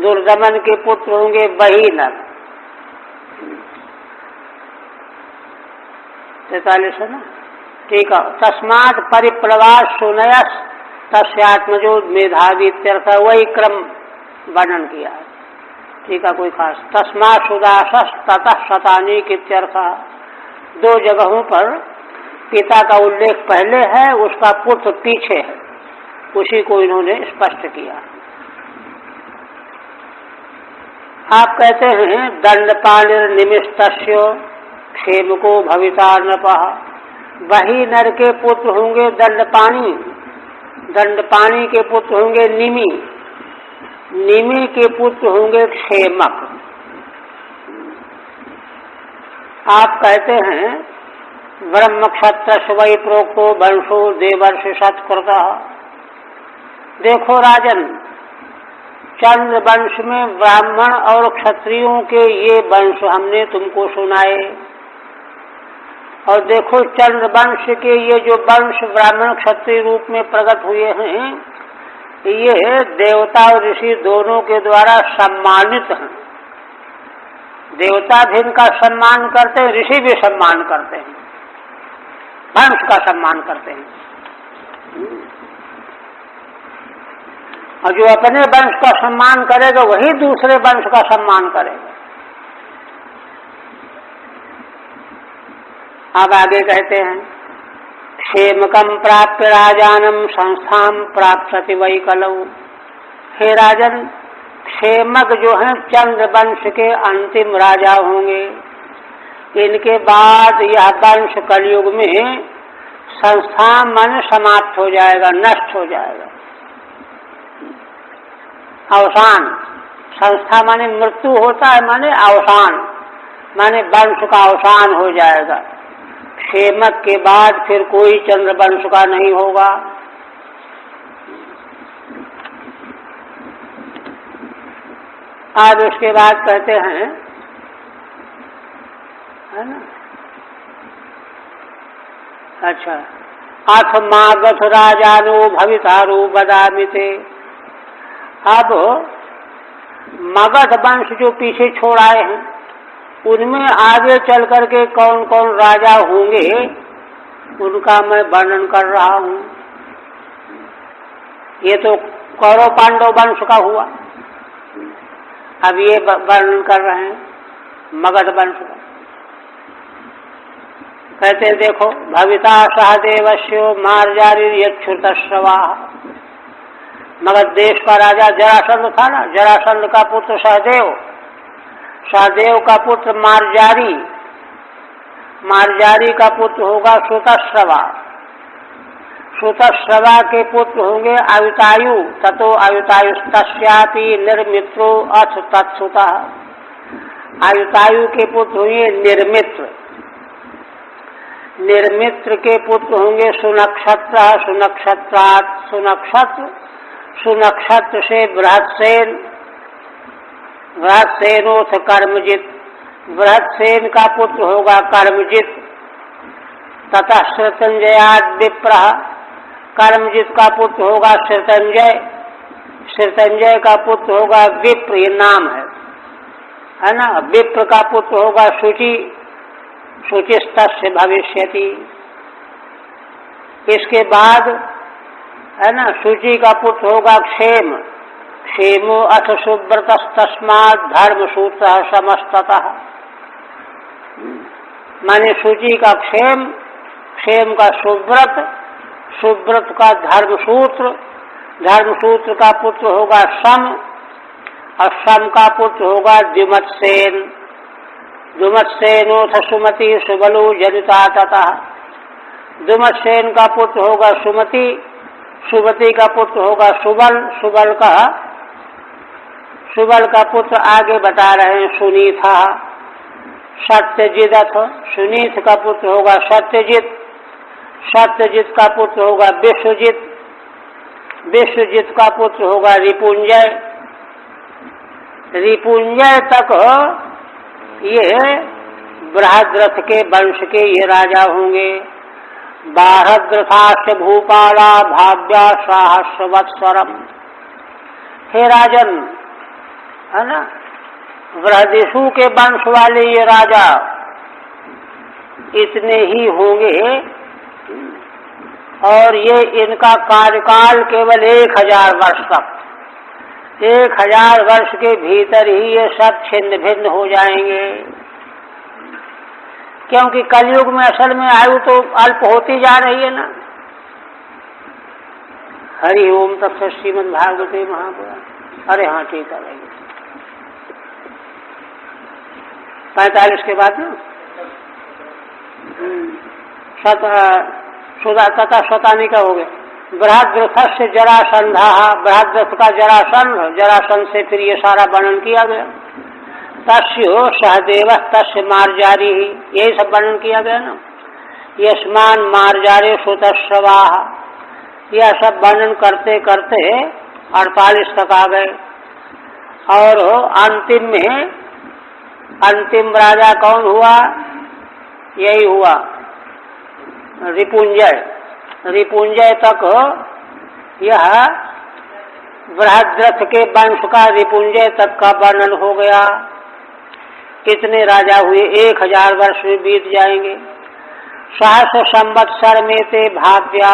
दुर्दमन के पुत्र होंगे बहीनर। 43 है ना, ठीक है। तस्मात् परिप्लवात् सुनयस तस्यात्मजो मेधावी इत्यर्थ। वही क्रम वर्णन किया है, ठीक है, कोई खास। तस्मात् सुदासस ततः शतानीक इत्यर्थ। दो जगहों पर पिता का उल्लेख पहले है, उसका पुत्र पीछे है, उसी को इन्होंने स्पष्ट किया। आप कहते हैं दंडपाणिर्निमिष्टस्य क्षेमको भविता नृपः। वही नर के पुत्र होंगे दंडपाणि, दंडपाणि के पुत्र होंगे निमि, निमि के पुत्र होंगे क्षेमक। आप कहते हैं ब्रह्म क्षत्र वै प्रोक्तो वंशो देवर्षि सत्कृतः। देखो राजन, चंद्र वंश में ब्राह्मण और क्षत्रियों के ये वंश हमने तुमको सुनाए। और देखो चंद्र वंश के ये जो वंश ब्राह्मण क्षत्रिय रूप में प्रकट हुए हैं, ये देवता और ऋषि दोनों के द्वारा सम्मानित हैं। देवता भी इनका सम्मान करते हैं, ऋषि भी सम्मान करते हैं, वंश का सम्मान करते हैं। और जो अपने वंश का सम्मान करेगा वही दूसरे वंश का सम्मान करेगा। अब आगे कहते हैं क्षेमकम प्राप्य राजानम संस्थाम प्राप्स्यति वै कलौ। हे राजन, क्षेमक जो हैं चंद्र वंश के अंतिम राजा होंगे। इनके बाद यह वंश कलयुग में संस्था मन समाप्त हो जाएगा, नष्ट हो जाएगा। अवसान, संस्था माने मृत्यु होता है, माने अवसान, माने वंश का अवसान हो जाएगा। क्षेमक के बाद फिर कोई चंद्र वंश का नहीं होगा। आज उसके बाद कहते हैं, है ना, अच्छा, अथ मागध राजानो भवितारो बदामिते। अब मगध वंश जो पीछे छोड़ आए हैं, उनमें आगे चल करके कौन कौन राजा होंगे उनका मैं वर्णन कर रहा हूं। ये तो कौरव पांडव वंश का हुआ, अब ये वर्णन कर रहे हैं मगध वंश का। कहते देखो, भविता सहदेवस्यो मार्जारी यक्षुतश्रवा। मगध देश का राजा जरासंध था ना, जरासंध का पुत्र सहदेव, सहदेव का पुत्र मार्जारी, मार्जारी का पुत्र होगा श्रुतश्रवा, श्रुतश्रवा के पुत्र होंगे आयुतायु, ततो आयुतायुस्तस्यापि निर्मित्रो अथ तत्सुतः। आयुतायु के पुत्र होंगे निर्मित्र, निर्मित्र के पुत्र होंगे सुनक्षत्र, सुनक्षत्रात् सुनक्षत्र, सुनक्षत्र से बृहत्सेन, बृहत्सेनोथ कर्मजित, बृहत्सेन का पुत्र होगा कर्मजित, तथा श्रुतंजयाद विप्रः, कर्मजित का पुत्र होगा श्रुतंजय, श्रुतंजय का पुत्र होगा विप्र, ये नाम है ना। विप्र का पुत्र होगा शुचि, शुचिस्तस्य भविष्यति। इसके बाद है ना, शुचि का पुत्र होगा क्षेम, क्षेमो अथ सुव्रतस्तस्मात् धर्मसूत्र समस्ततः। माने शुचि का क्षेम, क्षेम का सुव्रत, सुव्रत का धर्मसूत्र, धर्मसूत्र का पुत्र होगा सम, और सम का पुत्र होगा द्युमत्सेन, द्युमत्सेनोथ सुमति सुबलो जनिता ततः। द्युमत्सेन का पुत्र होगा सुमति, सुमति का पुत्र होगा सुबल, सुबल का पुत्र आगे बता रहे हैं सुनीथा, सत्यजित, सुनीत का पुत्र होगा सत्यजित, सत्यजित का पुत्र होगा विश्वजित, विश्वजित का पुत्र होगा रिपुंजय, रिपुंजय तक ये बृहद्रथ के वंश के ये राजा होंगे। बारहद्रथाश्च भूपाला भाव्या सहस्रवत्सरम। हे राजन, है ना, बृहदेशु के वंश वाले ये राजा इतने ही होंगे, और ये इनका कार्यकाल केवल 1000 वर्ष तक, 1000 वर्ष के भीतर ही ये सब छिन्न भिन्न हो जाएंगे। क्योंकि कलयुग में असल में आयु तो अल्प होती जा रही है ना। हरि ओम तत्सत श्रीमद् भागवते महापुराण। अरे हाँ ठीक है, 45 के बाद ना तथा शतानी का हो गया। बृहद्रथ से जरासंधा, बृहद्रथ का जरासंध, जरासंध से फिर ये सारा वर्णन किया गया। तस्यो सहदेव तस्य मार्जारी, यही सब वर्णन किया गया ना। यस्मान मार्जारे सुतश्रवा, यह सब वर्णन करते करते 48 तक आ गए। और अंतिम में अंतिम राजा कौन हुआ? यही हुआ रिपुंजय। रिपुंजय तक यह बृहद्रथ के वंश का रिपुंजय तक का वर्णन हो गया। कितने राजा हुए? 1000 वर्ष में बीत जाएंगे। सहस्र संवत्सर में ते भाव्या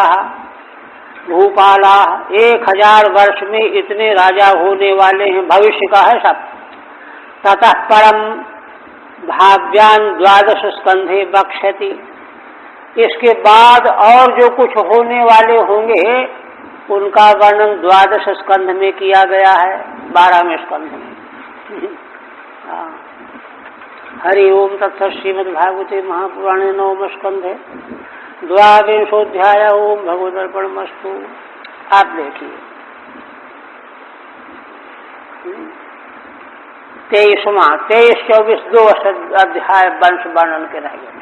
भूपाला, 1000 वर्ष में इतने राजा होने वाले हैं, भविष्य का है सब। ततः परम भाव्यान 12 स्कंधे बक्ष्यति, इसके बाद और जो कुछ होने वाले होंगे उनका वर्णन 12 स्कंध में किया गया है, 12वें स्कंध में। हरि ओम तत्सत श्रीमद् भागवते महापुराणे 9वें स्कंधे 12वाध्याय। ओम भगवदर्पणमस्तु। आप देखिए 23वां 23, 24, 2 अध्याय वंश वर्णन के रह गए।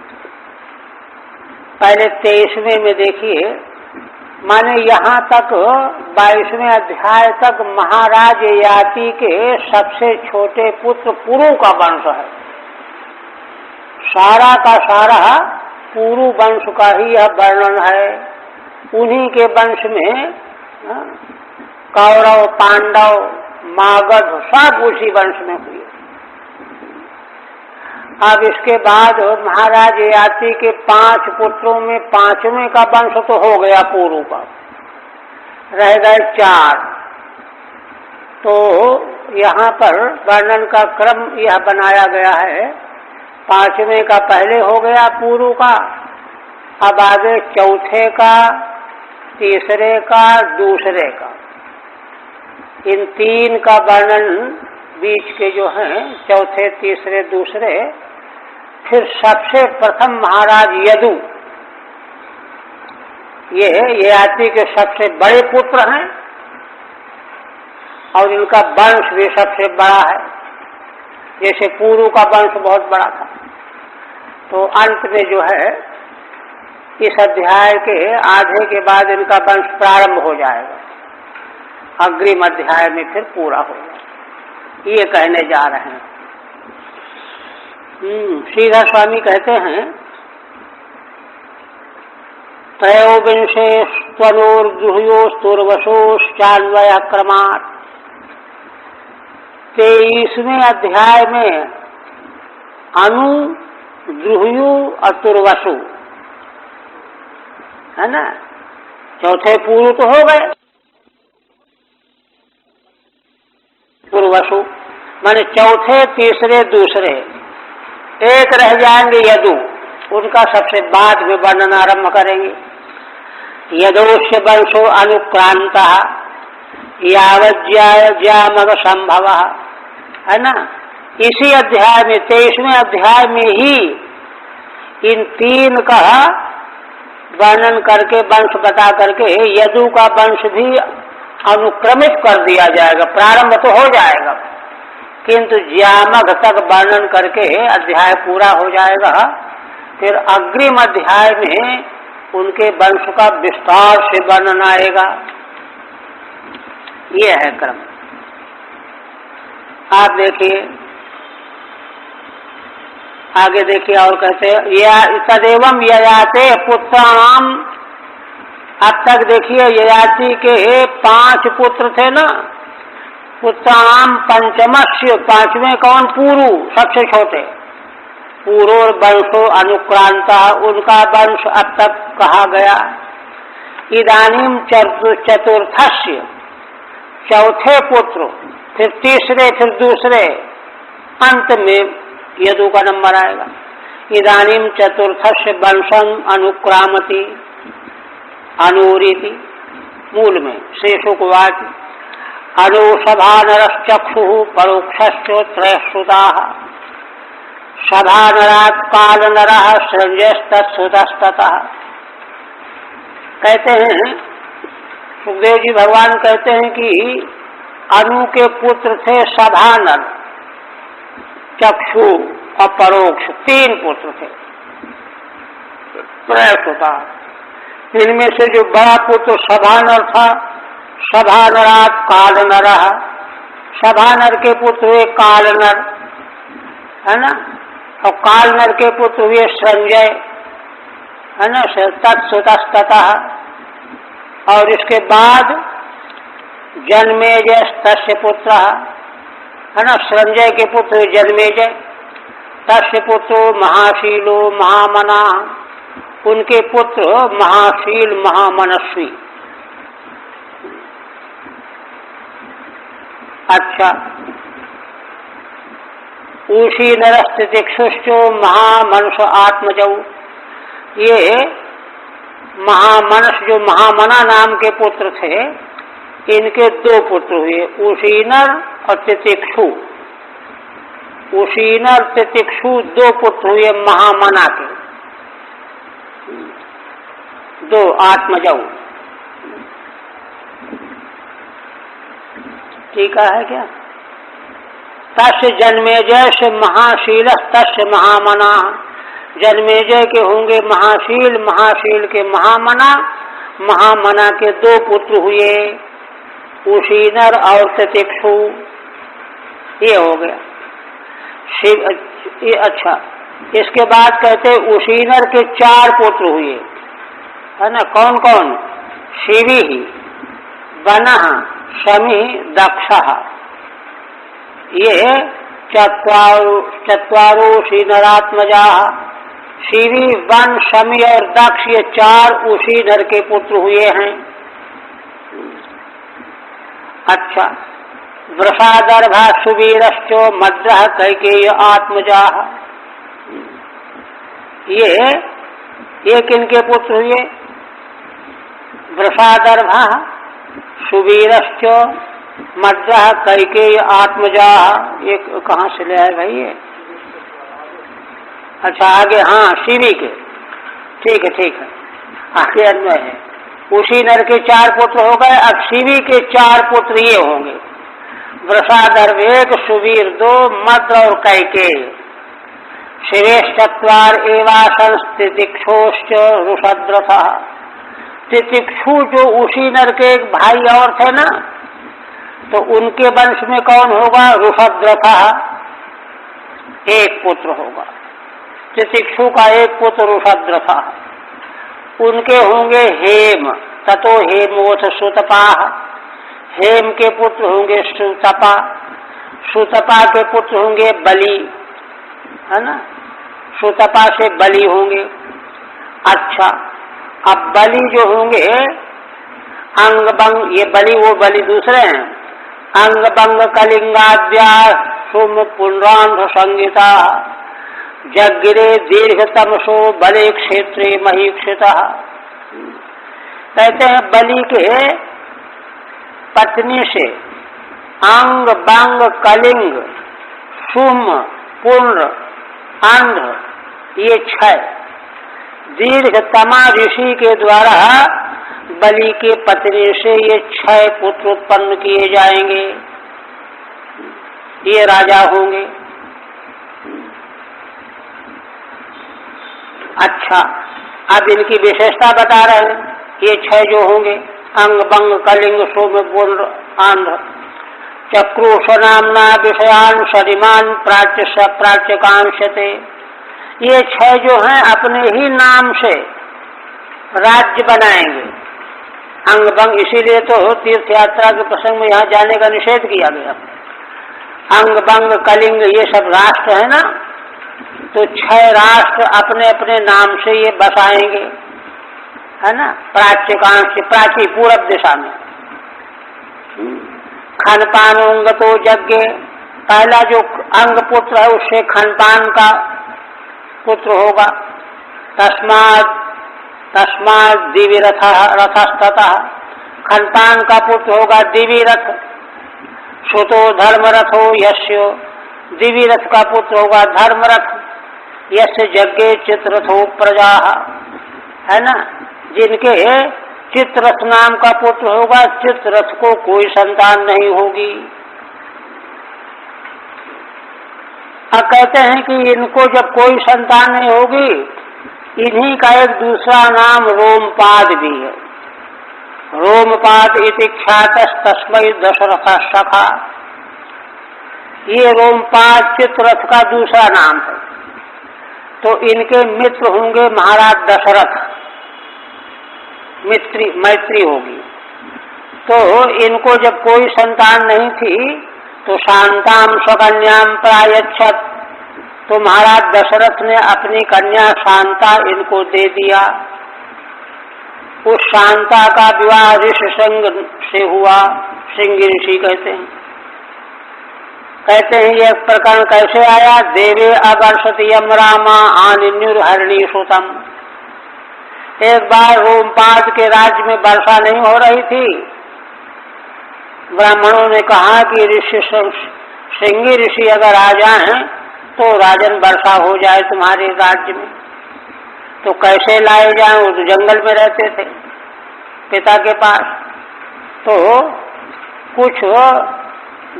पहले 23वें में देखिए, माने यहाँ तक 22वें अध्याय तक महाराज याति के सबसे छोटे पुत्र पुरु का वंश है। सारा का सारा पुरु वंश का ही यह वर्णन है। उन्हीं के वंश में कौरव, पांडव, मागध सब उसी वंश में हुए। अब इसके बाद महाराज ययाति के 5 पुत्रों में 5वें का वंश तो हो गया पूर्व का, रह गए 4। तो यहाँ पर वर्णन का क्रम यह बनाया गया है, 5वें का पहले हो गया पूर्व का, अब आगे चौथे का, तीसरे का, दूसरे का, इन 3 का वर्णन बीच के जो हैं चौथे, तीसरे, दूसरे। फिर सबसे प्रथम महाराज यदु, ये ययाति के सबसे बड़े पुत्र हैं और इनका वंश भी सबसे बड़ा है। जैसे पूर्व का वंश बहुत बड़ा था, तो अंत में जो है इस अध्याय के आधे के बाद इनका वंश प्रारंभ हो जाएगा, अग्रिम अध्याय में फिर पूरा होगा, ये कहने जा रहे हैं। श्रीधर स्वामी कहते हैं, त्रयोविंशे स्तनोर्गुह्योस्तुर्वशोश्चान्वय क्रमात्, 23वें अध्याय में अनु, द्रुह्यु और तुर्वसु है ना। चौथे पूर्व तो हो गए, तुर्वसु माने चौथे, तीसरे, दूसरे, एक रह जाएंगे यदु, उनका सबसे बाद में वर्णन आरंभ करेंगे। यदोश्य वंशो अनुक्रांता यावज्यामग संभव है ना। इसी अध्याय में 23वें अध्याय में ही इन 3 का वर्णन करके, वंश बता करके यदु का वंश भी अनुक्रमित कर दिया जाएगा, प्रारंभ तो हो जाएगा किंतु ज्यामग तक वर्णन करके अध्याय पूरा हो जाएगा। फिर अग्रिम अध्याय में उनके वंश का विस्तार से वर्णन आएगा, ये है क्रम। आप देखिए आगे, देखिए और कहते हैं तदेवं ययाते पुत्राणाम। अब तक देखिए ययाति के 5 पुत्र थे ना, पुत्राणाम पंचमस्य, 5वें कौन? पूरु, सबसे छोटे। पूर्व वंशो अनुक्रांता, उनका वंश अब तक कहा गया। इदानीम चतुर्थस्य, चौथे पुत्र, फिर तीसरे, फिर दूसरे, अंत में यदु का नंबर आएगा। इदानीम चतुर्थस्य वंशम अनुक्रामति अनुरीति, मूल में शेषुकवाच अनुसभा नरश्चक्षु परोक्षश्च त्रयश्रुताः सभा नरात् काल नरः संजयस्तत्सुतस्ततः। कहते हैं सुखदेव जी भगवान कहते हैं कि अनु के पुत्र थे सभानर, चक्षु और परोक्ष, 3 पुत्र थे, त्रयश्रुता। इनमें से जो बड़ा पुत्र सभानर था, सभानरात् काल नरः, सभानर के पुत्र हुए कालनर है ना, और कालनर के पुत्र हुए संजय है ना, तत्सुतस्ततः। और इसके बाद जन्मेजय तस्य पुत्र है ना, संजय के पुत्र हुए जन्मेजय, तस्य पुत्रो महाशीलो महामना, उनके पुत्र महाशील महामनस्वी। अच्छा, ऊषी नरस्तितिक्षुश्चो महामनुष आत्मजौ, ये महामनस जो महामना नाम के पुत्र थे, इनके 2 पुत्र हुए, ऊषीनर और तितिक्षु। ऊषीनर तितिक्षु 2 पुत्र हुए महामना के, 2 आत्मजौ। टीका है क्या? तस्य जन्मेजय से महाशील तस्य महामना, जन्मेजय के होंगे महाशील, महाशील के महामना, महामना के 2 पुत्र हुए, उशीनर और तितिक्षु। ये हो गया शिव। ये अच्छा, इसके बाद कहते उशीनर के 4 पुत्र हुए है ना, कौन कौन? शिवी, बनः, शमी, दक्षः। ये चत्वारोषि नरात्मजा। शिवी, वन, शमी और दक्ष, ये 4 उसी नर के पुत्र हुए हैं। अच्छा, वृषादर्भा सुवीरश्च मद्रः कैकेयी आत्मजा। ये किनके पुत्र हुए? वृषादर्भा सुवीरश्च मद्रः कैकेयी आत्मजा। ये कहाँ से ले आए भाई ये? अच्छा आगे, हाँ शिवी के, ठीक है, आगे अन्वय है। उसी नर के 4 पुत्र हो गए। अब शिवी के 4 पुत्र ये होंगे, वृषादर्भ 1, सुवीर 2, मद्र और कैकेयी। शिवेश्चत्वार एवासन तितिक्षोश्च रुषद्रथः। तितिक्षु जो उसी नर के एक भाई और थे ना, तो उनके वंश में कौन होगा? रुषद्रथः, एक पुत्र होगा। तितिक्षु का एक पुत्र रुषद्रथः। उनके होंगे हेम, ततो हेमोथ सुतपाः। हेम के पुत्र होंगे सुतपा। सुतपा के पुत्र होंगे बलि, है ना? सुतपा से बलि होंगे। अच्छा, अब बलि जो होंगे अंगबंग, ये बलि वो बलि दूसरे हैं। अंगबंग कलिंगाद्या सुम पुनरांध संगीता। जगिरे दीर्घतमसो बले क्षेत्रे महीक्षिता। कहते हैं बलि के पत्नी से अंग, बंग, कलिंग, सुम, पुण्र, आंध्र, ये 6 दीर्घतमा ऋषि के द्वारा बलि के पत्नी से ये 6 पुत्र उत्पन्न किए जाएंगे। ये राजा होंगे। अच्छा, अब इनकी विशेषता बता रहे हैं। ये 6 जो होंगे, अंग, बंग, कलिंग, सोम, पुण्र, आंध्र, चक्रुष नामना विषयान शरिमान प्राच्य प्राच्यकांक्षते। ये 6 जो हैं अपने ही नाम से राज्य बनाएंगे। अंग बंग, इसीलिए तो तीर्थ यात्रा के प्रसंग में यहाँ जाने का निषेध किया गया। अंग, बंग, कलिंग, ये सब राष्ट्र है ना, तो 6 राष्ट्र अपने अपने नाम से ये बसाएंगे, है ना? प्राच्यकांक्ष, प्राची पूरब दिशा में। खनपानोंगतो यज्ञ, पहला जो अंग पुत्र है उससे खनपान का पुत्र होगा। तस्माद दिविरथ रथस्ततः, खनपान का पुत्र होगा दिविरथ। सुतो धर्मरथो यस्य, दिविरथ का पुत्र होगा धर्मरथ। यस्य यज्ञ चित्ररथो प्रजा, है ना? जिनके चित्ररथ नाम का पुत्र होगा, चित्ररथ को कोई संतान नहीं होगी। अब कहते हैं कि इनको जब कोई संतान नहीं होगी, इन्हीं का एक दूसरा नाम रोमपाद भी है। रोमपाद इति ख्यातस् तस्मै दशरथ सखा। ये रोमपाद चित्ररथ का दूसरा नाम है। तो इनके मित्र होंगे महाराज दशरथ, मैत्री होगी। तो इनको जब कोई संतान नहीं थी तो शांताम स्वकन्याम प्रायच्छत, तो महाराज दशरथ ने अपनी कन्या शांता इनको दे दिया। उस शांता का विवाह ऋषिशृंग से हुआ। श्रृंगी ऋषि कहते हैं यह प्रकरण कैसे आया? देवे अगर्षत यम रामा आनिन्युर्हरिणी सुतम। एक बार रोमपाद के राज्य में वर्षा नहीं हो रही थी। ब्राह्मणों ने कहा कि श्रृंगी ऋषि अगर आ जाएं तो राजन वर्षा हो जाए तुम्हारे राज्य में। तो कैसे लाए जाएं? वो तो जंगल में रहते थे पिता के पास। तो कुछ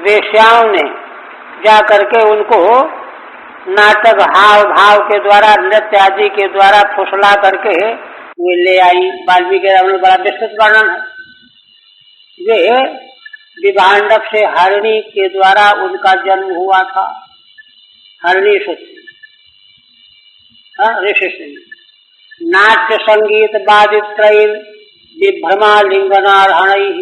वेश्याओं ने जा करके उनको नाटक हाव भाव के द्वारा, नृत्य आदि के द्वारा फुसला करके वे ले आई। वाल्मीकि रामायण में बड़ा विस्तृत वर्णन है। वे विभांडक से हरिणी के द्वारा उनका जन्म हुआ था। हरिणी ऋषि सिंह। नाट्य संगीत वादित्रैर विभ्रमा लिंगनारहणैः।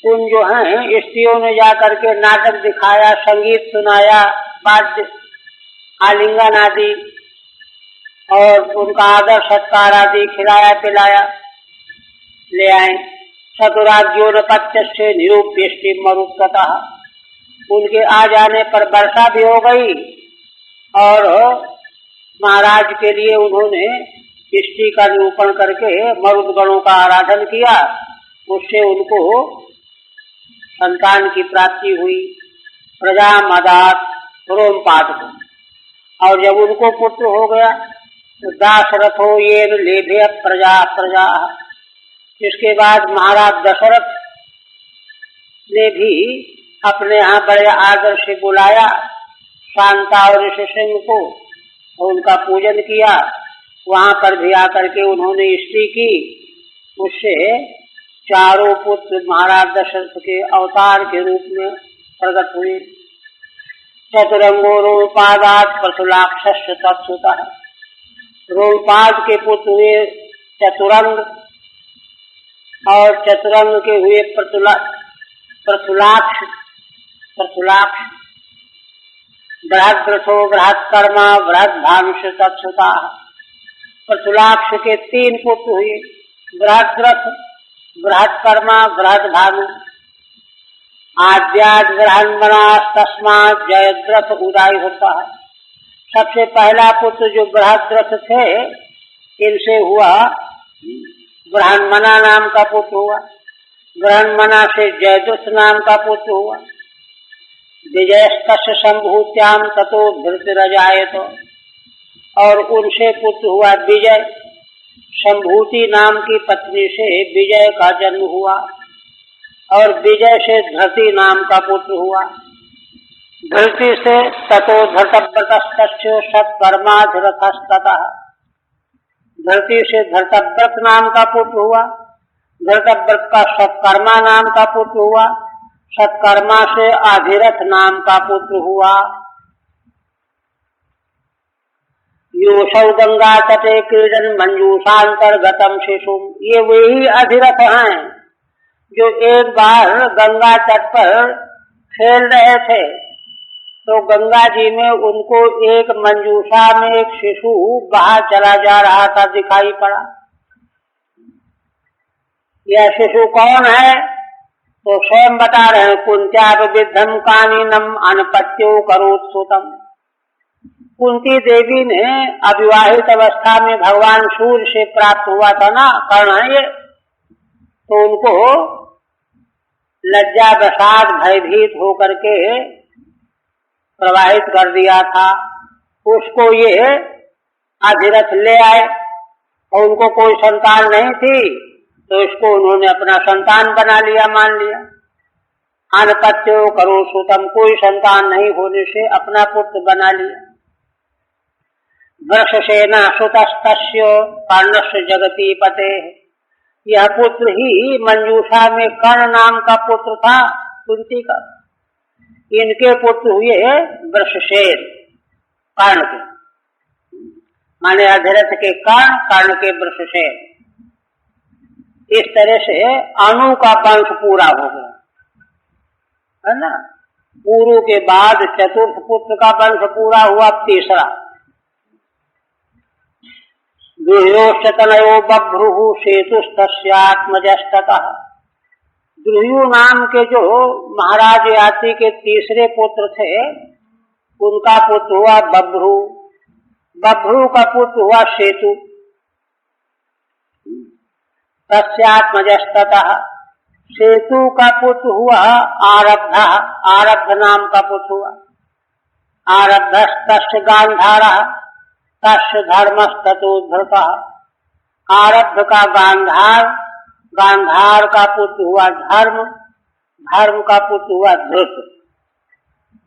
उन जो हैं स्त्रियों ने जाकर के नाटक दिखाया, संगीत सुनाया, वाद्य आलिंगन आदि और उनका आदर सत्कार आदि खिलाया पिलाया ले आए। चतुराज्योपत्य से निरूप्यष्टि मरुत्तः, उनके आ जाने पर वर्षा भी हो गई और महाराज के लिए उन्होंने इष्टि का निरूपण करके मरुदगणों का आराधन किया, उससे उनको संतान की प्राप्ति हुई। प्रजा मदात रोमपाद को, और जब उनको पुत्र हो गया तो दाशरथो ये लेभे प्रजा प्रजा। इसके बाद महाराज दशरथ ने भी अपने यहाँ बड़े आदर से बुलाया शांता और ऋषिसिंह को, और उनका पूजन किया। वहां पर भी आकर के उन्होंने स्त्री की, उससे चारों पुत्र महाराज दशरथ के अवतार के रूप में प्रकट हुए। चतुरंगो रोमपादात प्रथुलाक्ष तत्सुतः, रोमपाद के पुत्र हुए चतुरंग और चतुरंग के हुए प्रथुलाक्ष। बृहद्रथो बृहत्कर्मा बृहद्भानुष तत्सुता, प्रथुलाक्ष के 3 पुत्र हुए, बृहद्रथ, बृहत्कर्मा, बृहद्भानु। आद्याद ब्रह्मणा तस्मात् जयद्रथ उदय होता है। सबसे पहला पुत्र जो बृहद्रथ थे, इनसे हुआ ब्रह्मणा नाम का पुत्र हुआ, ब्रह्मणा से जयद्रथ नाम का पुत्र हुआ। विजयस्तस्य संभूत्याम ततो धृतिरजायत, और उनसे पुत्र हुआ विजय, संभूति नाम की पत्नी से विजय का जन्म हुआ, और विजय से धृति नाम का पुत्र हुआ। धृति से ततो धृतव्रतस्तस्य सत्कर्माधिरथस्ततः, धृति से धृतव्रत नाम का पुत्र हुआ, धृतव्रत का सत्कर्मा नाम का पुत्र हुआ, सत्कर्मा से अधिरथ नाम का पुत्र हुआ। योषौ गंगा तटे क्रीडन मंजूषांतर्गतम शिशुम, ये वही अधिरथ हैं जो एक बार गंगा तट पर खेल रहे थे, तो गंगा जी में उनको एक मंजूषा में एक शिशु बाहर चला जा रहा था, दिखाई पड़ा। यह शिशु कौन है? तो स्वयं बता रहे हैं, कुंत्याप विद्धम कानीनम अनपत्यो करोत्सुतम। कुंती देवी ने अविवाहित अवस्था में भगवान सूर्य से प्राप्त हुआ था ना कर्ण है ये, तो उनको लज्जा प्रसाद भयभीत होकर के प्रवाहित कर दिया था। उसको ये अधिरथ ले आए और उनको कोई संतान नहीं थी, तो इसको उन्होंने अपना संतान बना लिया, मान लिया। अनपत्यो करो सुतम, कोई संतान नहीं होने से अपना पुत्र बना लिया। वृषसेना सुतस्तस्य कर्णस्य जगती पते, यह पुत्र ही मंजूषा में कर्ण नाम का पुत्र था कुंती का। इनके पुत्र हुए वृषसेन, कर्ण के, माने अधिरथ के कर्ण, कर्ण के वृषसेन। इस तरह से अनु का वंश पूरा हो गया, है ना। पुरु के बाद चतुर्थ पुत्र का वंश पूरा हुआ, तीसरा। दुह्योश्चतनयो बभ्रुः सेतुस्तस्यात्मजस्ततः, दुह्यु नाम के जो महाराज याति के तीसरे पुत्र थे, उनका पुत्र हुआ बभ्रु, बभ्रु का पुत्र हुआ सेतु, तस्यात्मजस्ततः। सेतु का पुत्र हुआ आरब्ध, आरब्ध नाम का पुत्र हुआ। आरब्धस्तस्य गांधारः तस्य धर्मस्ततोद्धृतः, आरब्ध का गांधार, गांधार का पुत्र हुआ धर्म, धर्म का पुत्र हुआ धृत।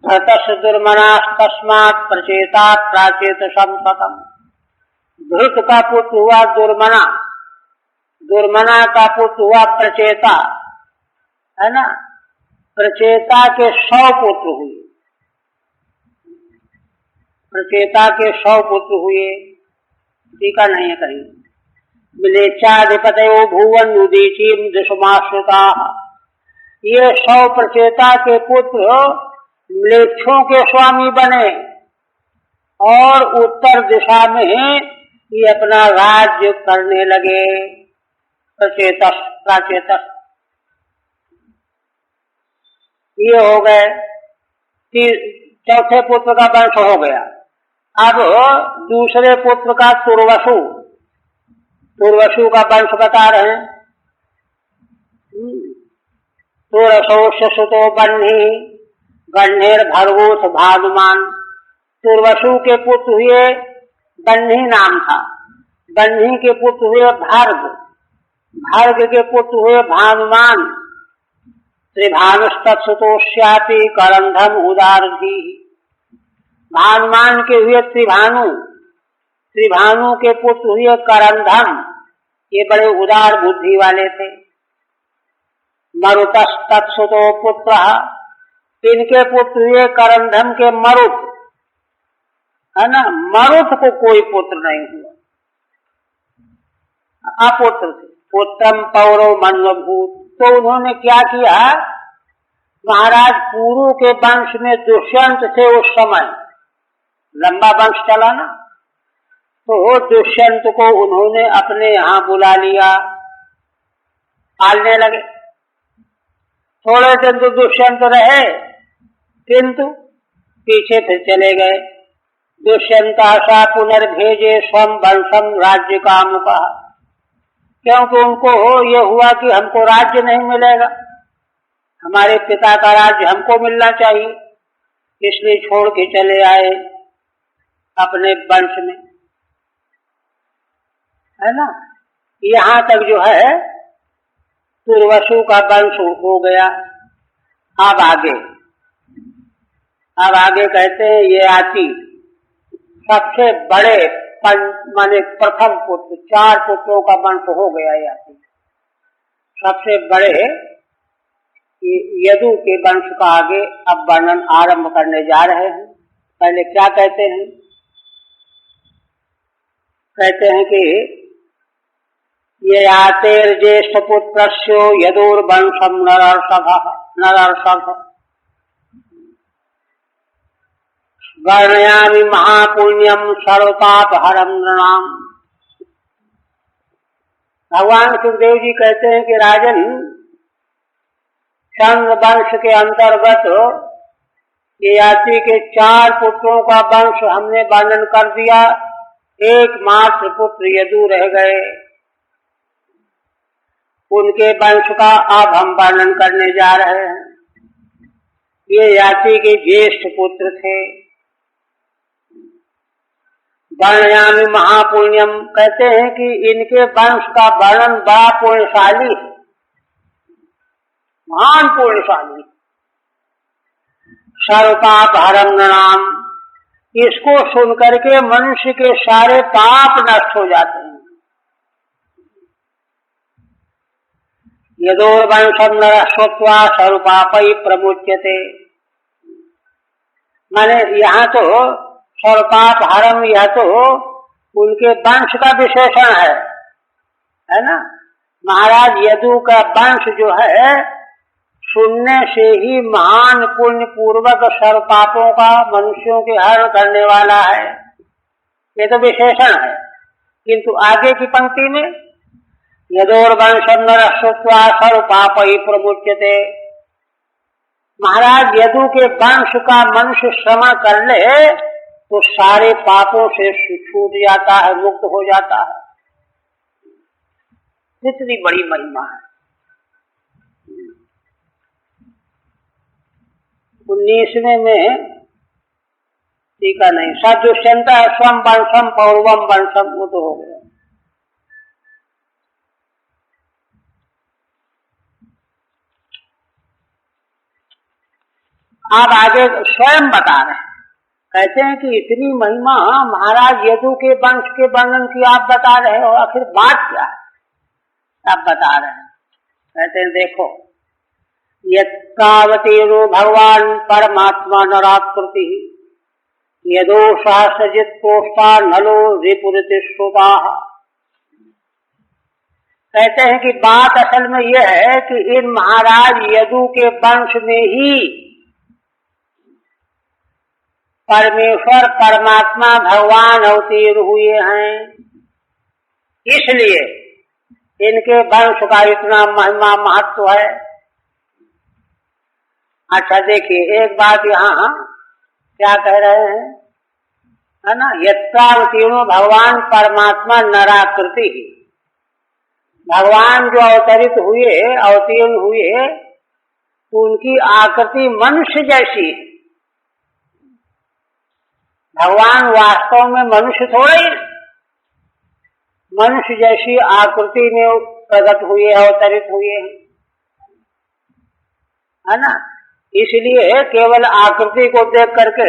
धृतस्य दुर्मनास्तस्मात् प्रचेतात् प्राचेत संसतम्, धृत का पुत्र हुआ दुर्मना, दुर्मना का पुत्र हुआ प्रचेता, है ना। प्रचेता के 100 पुत्र हुए, प्रचेता के 100 पुत्र हुए, टीका नहीं है कहीं। मिलेच्छाधिपतयो भुवन उदीचीम दिशमाश्रिता, ये 100 प्रचेता के पुत्र म्लेच्छों के स्वामी बने और उत्तर दिशा में ये अपना राज्य करने लगे। प्रचेतस प्राचेतस ये हो गए। चौथे पुत्र का वंश हो गया। अब दूसरे पुत्र का तुर्वसु, तुर्वसु का वंश बता रहे हैं। तुरसोष्य सुतो बन्ही गण्हेर भर्गोथ भानुमान। तुर्वसु के पुत्र हुए, बन्ही नाम था, बन्ही के पुत्र हुए भर्ग, भर्ग के पुत्र हुए भानुमान। त्रिभानुस्तत्सुतोष्यापि करंधम उदारधी। भानुमान के हुए त्रिभानु, त्रिभानु के पुत्र हुए करंधम, ये बड़े उदार बुद्धि वाले थे। मरुतस्तत्सुतो पुत्र, इनके पुत्र हुए करंधम के मरुत, है ना। मरुत को कोई पुत्र नहीं हुआ, अपुत्र थे। पुत्रम पौरव मन्वभूत। तो उन्होंने क्या किया, महाराज पुरु के वंश में दुष्यंत थे उस समय, लंबा वंश चला ना, तो दुष्यंत को उन्होंने अपने यहाँ बुला लिया, पालने लगे। थोड़े दिन तो दुष्यंत रहे, किंतु पीछे फिर चले गए। दुष्यंत आशा पुनर्भेजे स्वम वंशम राज्य कामुका। क्योंकि उनको ये हुआ कि हमको राज्य नहीं मिलेगा, हमारे पिता का राज्य हमको मिलना चाहिए, इसलिए छोड़ के चले आए अपने वंश में, है ना। यहाँ तक जो है तुर्वसु का वंश हो गया। अब आगे कहते हैं ये आती सबसे बड़े माने प्रथम पुत्र, 4 पुत्रों का वंश हो गया। याती सबसे बड़े यदु के वंश का आगे अब वर्णन आरंभ करने जा रहे हैं। पहले क्या कहते हैं, कहते हैं कि ये आतेर ज्येष्ठ पुत्रस्यो यदुर्वंशम नरर्षभ गणयामि महापुण्यम सर्वपापहरं नृणाम। भगवान सुखदेव जी कहते हैं कि राजन, चंद्र वंश के अंतर्गत ययाति के 4 पुत्रों का वंश हमने वर्णन कर दिया, एकमात्र पुत्र यदु रह गए। उनके वंश का अब हम वर्णन करने जा रहे हैं। ये ययाति के ज्येष्ठ पुत्र थे। वर्णयामि महापुण्यम, कहते हैं कि इनके वंश का वर्णन बड़ा पुण्यशाली, महान पुण्यशाली। सर्वपाप हरम नृणाम, इसको सुनकर के मनुष्य के सारे पाप नष्ट हो जाते हैं। यदोर्वंशम नरश्वत्वा सर्वपापै प्रमुच्यते। माने यहाँ तो सर्वपाप हरम, यह तो उनके वंश का विशेषण है ना। महाराज यदु का वंश जो है सुनने से ही महान पुण्य पूर्वक सर्वपापों का मनुष्यों के हरण करने वाला है, ये तो विशेषण है। किंतु आगे की पंक्ति में यदोर्वंशम नरश्वत्वा सर्वपापै प्रमुच्यते, महाराज यदु के वंश का मनुष्य श्रवण कर ले तो सारे पापों से छूट जाता है, मुक्त हो जाता है। कितनी बड़ी महिमा है। 19वें में टीका नहीं, सदुष्यंत स्वम वंशम पौर्वम वंशम, वो तो हो गया। आप आगे स्वयं बता रहे हैं, कहते हैं कि इतनी महिमा महाराज यदु के वंश के वर्णन की आप बता रहे हो, आखिर बात क्या है, आप बता रहे हैं। कहते हैं देखो, यत्कावतीरो भगवान परमात्मा नराकृति यदो सहस्रजित कोष्ठा नलो रिपुरित श्रोता। कहते हैं कि बात असल में यह है कि इन महाराज यदु के वंश में ही परमेश्वर परमात्मा भगवान अवतीर्ण हुए हैं, इसलिए इनके वंश का इतना महिमा महत्व है। अच्छा देखिए, एक बात यहाँ क्या कह रहे हैं, है ना, यत्रावतीर्णो भगवान परमात्मा नराकृति ही, भगवान जो अवतरित हुए, अवतीर्ण हुए, उनकी आकृति मनुष्य जैसी है। भगवान वास्तव में मनुष्य थोड़े ही, मनुष्य जैसी आकृति में प्रकट हुए, अवतरित हुए, है ना। इसलिए केवल आकृति को देख करके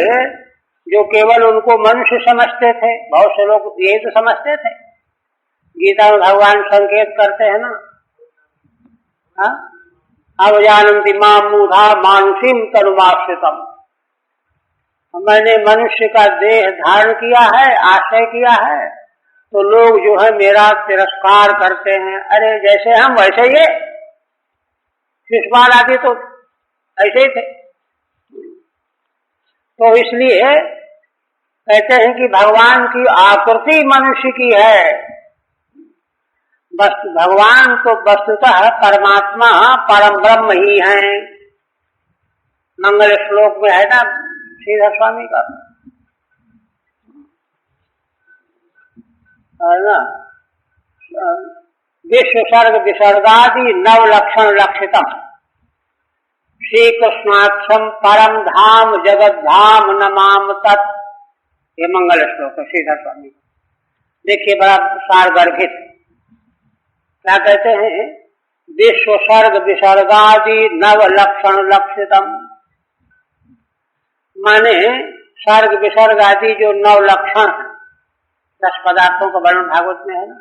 जो केवल उनको मनुष्य समझते थे, बहुत से लोग यही तो समझते थे। गीता में भगवान संकेत करते हैं ना, अब जानन्ति माम मूढ़ा मानुषीम तनुमाश्रितम, मैंने मनुष्य का देह धारण किया है, आश्रय किया है, तो लोग जो है मेरा तिरस्कार करते हैं। अरे जैसे हम वैसे ही, शिशुपाल आदि तो ऐसे ही थे। तो इसलिए कहते हैं कि भगवान की आकृति मनुष्य की है, बस भगवान तो वस्तुतः परमात्मा परम ब्रह्म ही हैं। मंगल श्लोक में है ना श्रीधर स्वामी का, है ना, विश्व सर्ग विसर्गादि नव लक्षण लक्षितम श्री कृष्णाक्षम परम धाम जगत धाम नमाम तत्, ये मंगल श्लोक है श्रीधर स्वामी। देखिए बड़ा सार गर्भित, क्या कहते हैं, विश्व सर्ग विसर्गादि नव लक्षण लक्षितम, माने सर्ग विसर्ग आदि जो नव लक्षण है, 10 पदार्थों का वर्णन भागवत में है ना,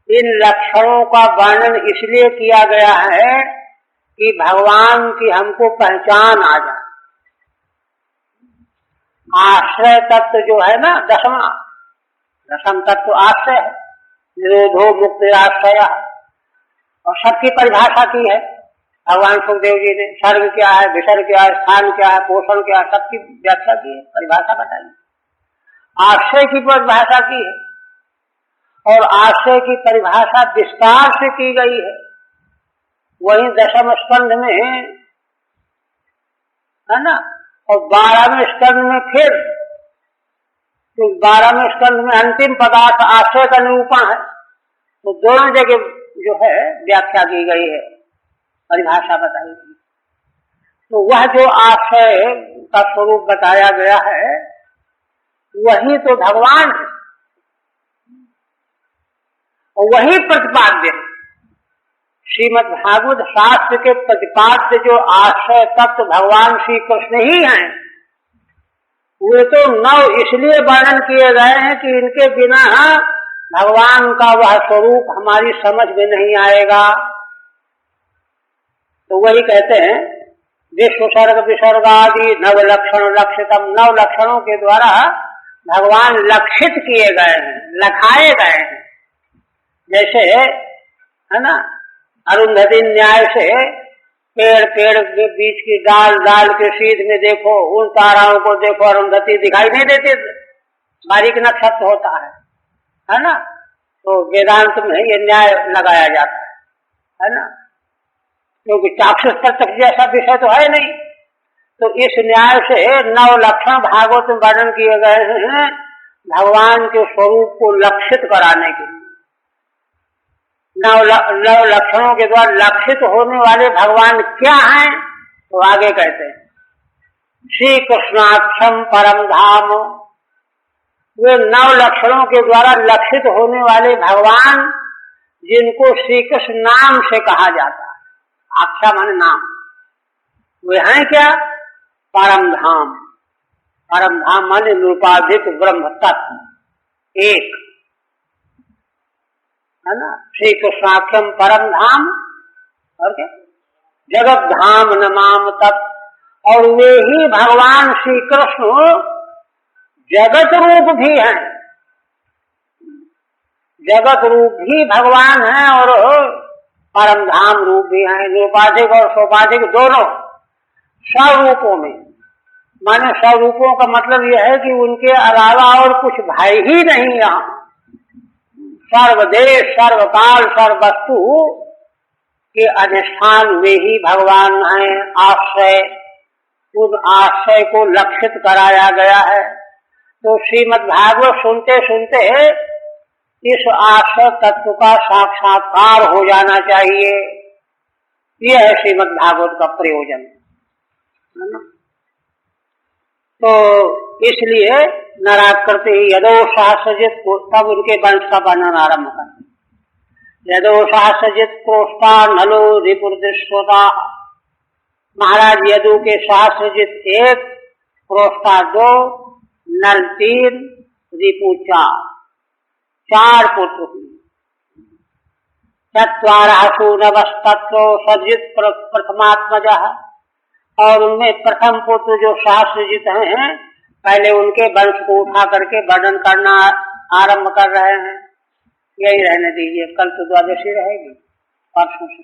इन लक्षणों का वर्णन इसलिए किया गया है कि भगवान की हमको पहचान आ जाए। आश्रय तत्व जो है ना, दशम तत्व आश्रय है, निरोधो मुक्ति आश्रय, और सबकी परिभाषा की है भगवान सुखदेव जी ने। सर्ग क्या है, विसर्ग क्या है, स्थान क्या है, पोषण क्या है, सबकी व्याख्या की है, परिभाषा बताई। आश्रय की परिभाषा की है, और आश्रय की परिभाषा विस्तार से की गई है। वही 10वें स्कंध में है ना, और 12वें स्कंध में फिर, तो 12वें स्कंध में अंतिम पदार्थ आश्रय का निरूपण है, तो दोनों जगह जो है व्याख्या की गई है, परिभाषा बताई गई। तो वह जो आश्रय का स्वरूप बताया गया है वही तो भगवान है, और वही प्रतिपाद्य है। श्रीमद् भागवत शास्त्र के प्रतिपाद्य जो आश्रय तत्व भगवान श्री कृष्ण ही हैं, वे तो नव इसलिए वर्णन किए गए हैं कि इनके बिना भगवान का वह स्वरूप हमारी समझ में नहीं आएगा। तो वही कहते हैं विश्व सर्ग विसर्ग आदि नव लक्षण लक्षितम, नव लक्षणों के द्वारा भगवान लक्षित किए गए हैं, लखाए गए हैं। जैसे है ना, अरुंधति न्याय से पेड़ के बीच की डाल के सीध में देखो, उन ताराओं को देखो, अरुंधति दिखाई नहीं देती, बारीक नक्षत्र होता है ना। तो वेदांत में ये न्याय लगाया जाता है ना, क्योंकि चाक्षुष प्रत्यक्ष जैसा विषय तो है नहीं। तो इस न्याय से नव लक्षण भागवत में वर्णन किए गए हैं भगवान के स्वरूप को लक्षित कराने के लिए। नव लक्षणों के द्वारा लक्षित होने वाले भगवान क्या हैं, तो आगे कहते हैं श्री कृष्णाक्षम परम धाम, वे नव लक्षणों के द्वारा लक्षित होने वाले भगवान जिनको श्री कृष्ण नाम से कहा जाता है। आख्या माने नाम, वे हैं क्या, परम धाम। परम धाम माने निरुपाधिक ब्रह्म तत्व एक, है ना। श्री कृष्णाख्यम परम धाम, और क्या, जगत धाम नमाम तत्, और वे ही भगवान श्री कृष्ण जगत रूप भी हैं। जगत रूप भी भगवान है और परम धाम रूप भी है। निरुपाधिक और सोपाधिक दोनों स्वरूपों में, माने स्वरूपों का मतलब यह है कि उनके अलावा और कुछ भाई ही नहीं। यहाँ सर्वदेश सर्वकाल सर्ववस्तु के अधिष्ठान वे ही भगवान हैं। आश्रय, उन आश्रय को लक्षित कराया गया है। तो श्रीमद् भागवत सुनते सुनते इस आश्रय तत्व का साक्षात्कार हो जाना चाहिए। यह है श्रीमद् भागवत का प्रयोजन, है ना। तो इसलिए नाराज करते ही यदो सहस्रजित को, तब उनके वंश का वर्णन आरम्भ करते। यदो सहस्रजित क्रोष्टा नलो रिपुर्दृश्वता, महाराज यदु के सहस्रजित 1, क्रोष्टा 2, नल 3, रिपु 4 पुत्र हुए। चत्वारहसु नवस्तत्रो सजित प्रथमात्मजः, और उनमें प्रथम पुत्र जो सहस्रजित हैं, पहले उनके वंश को उठा करके वर्णन करना आरंभ कर रहे हैं। यही रहने दीजिए, कल तो द्वादशी रहेगी, परसों से।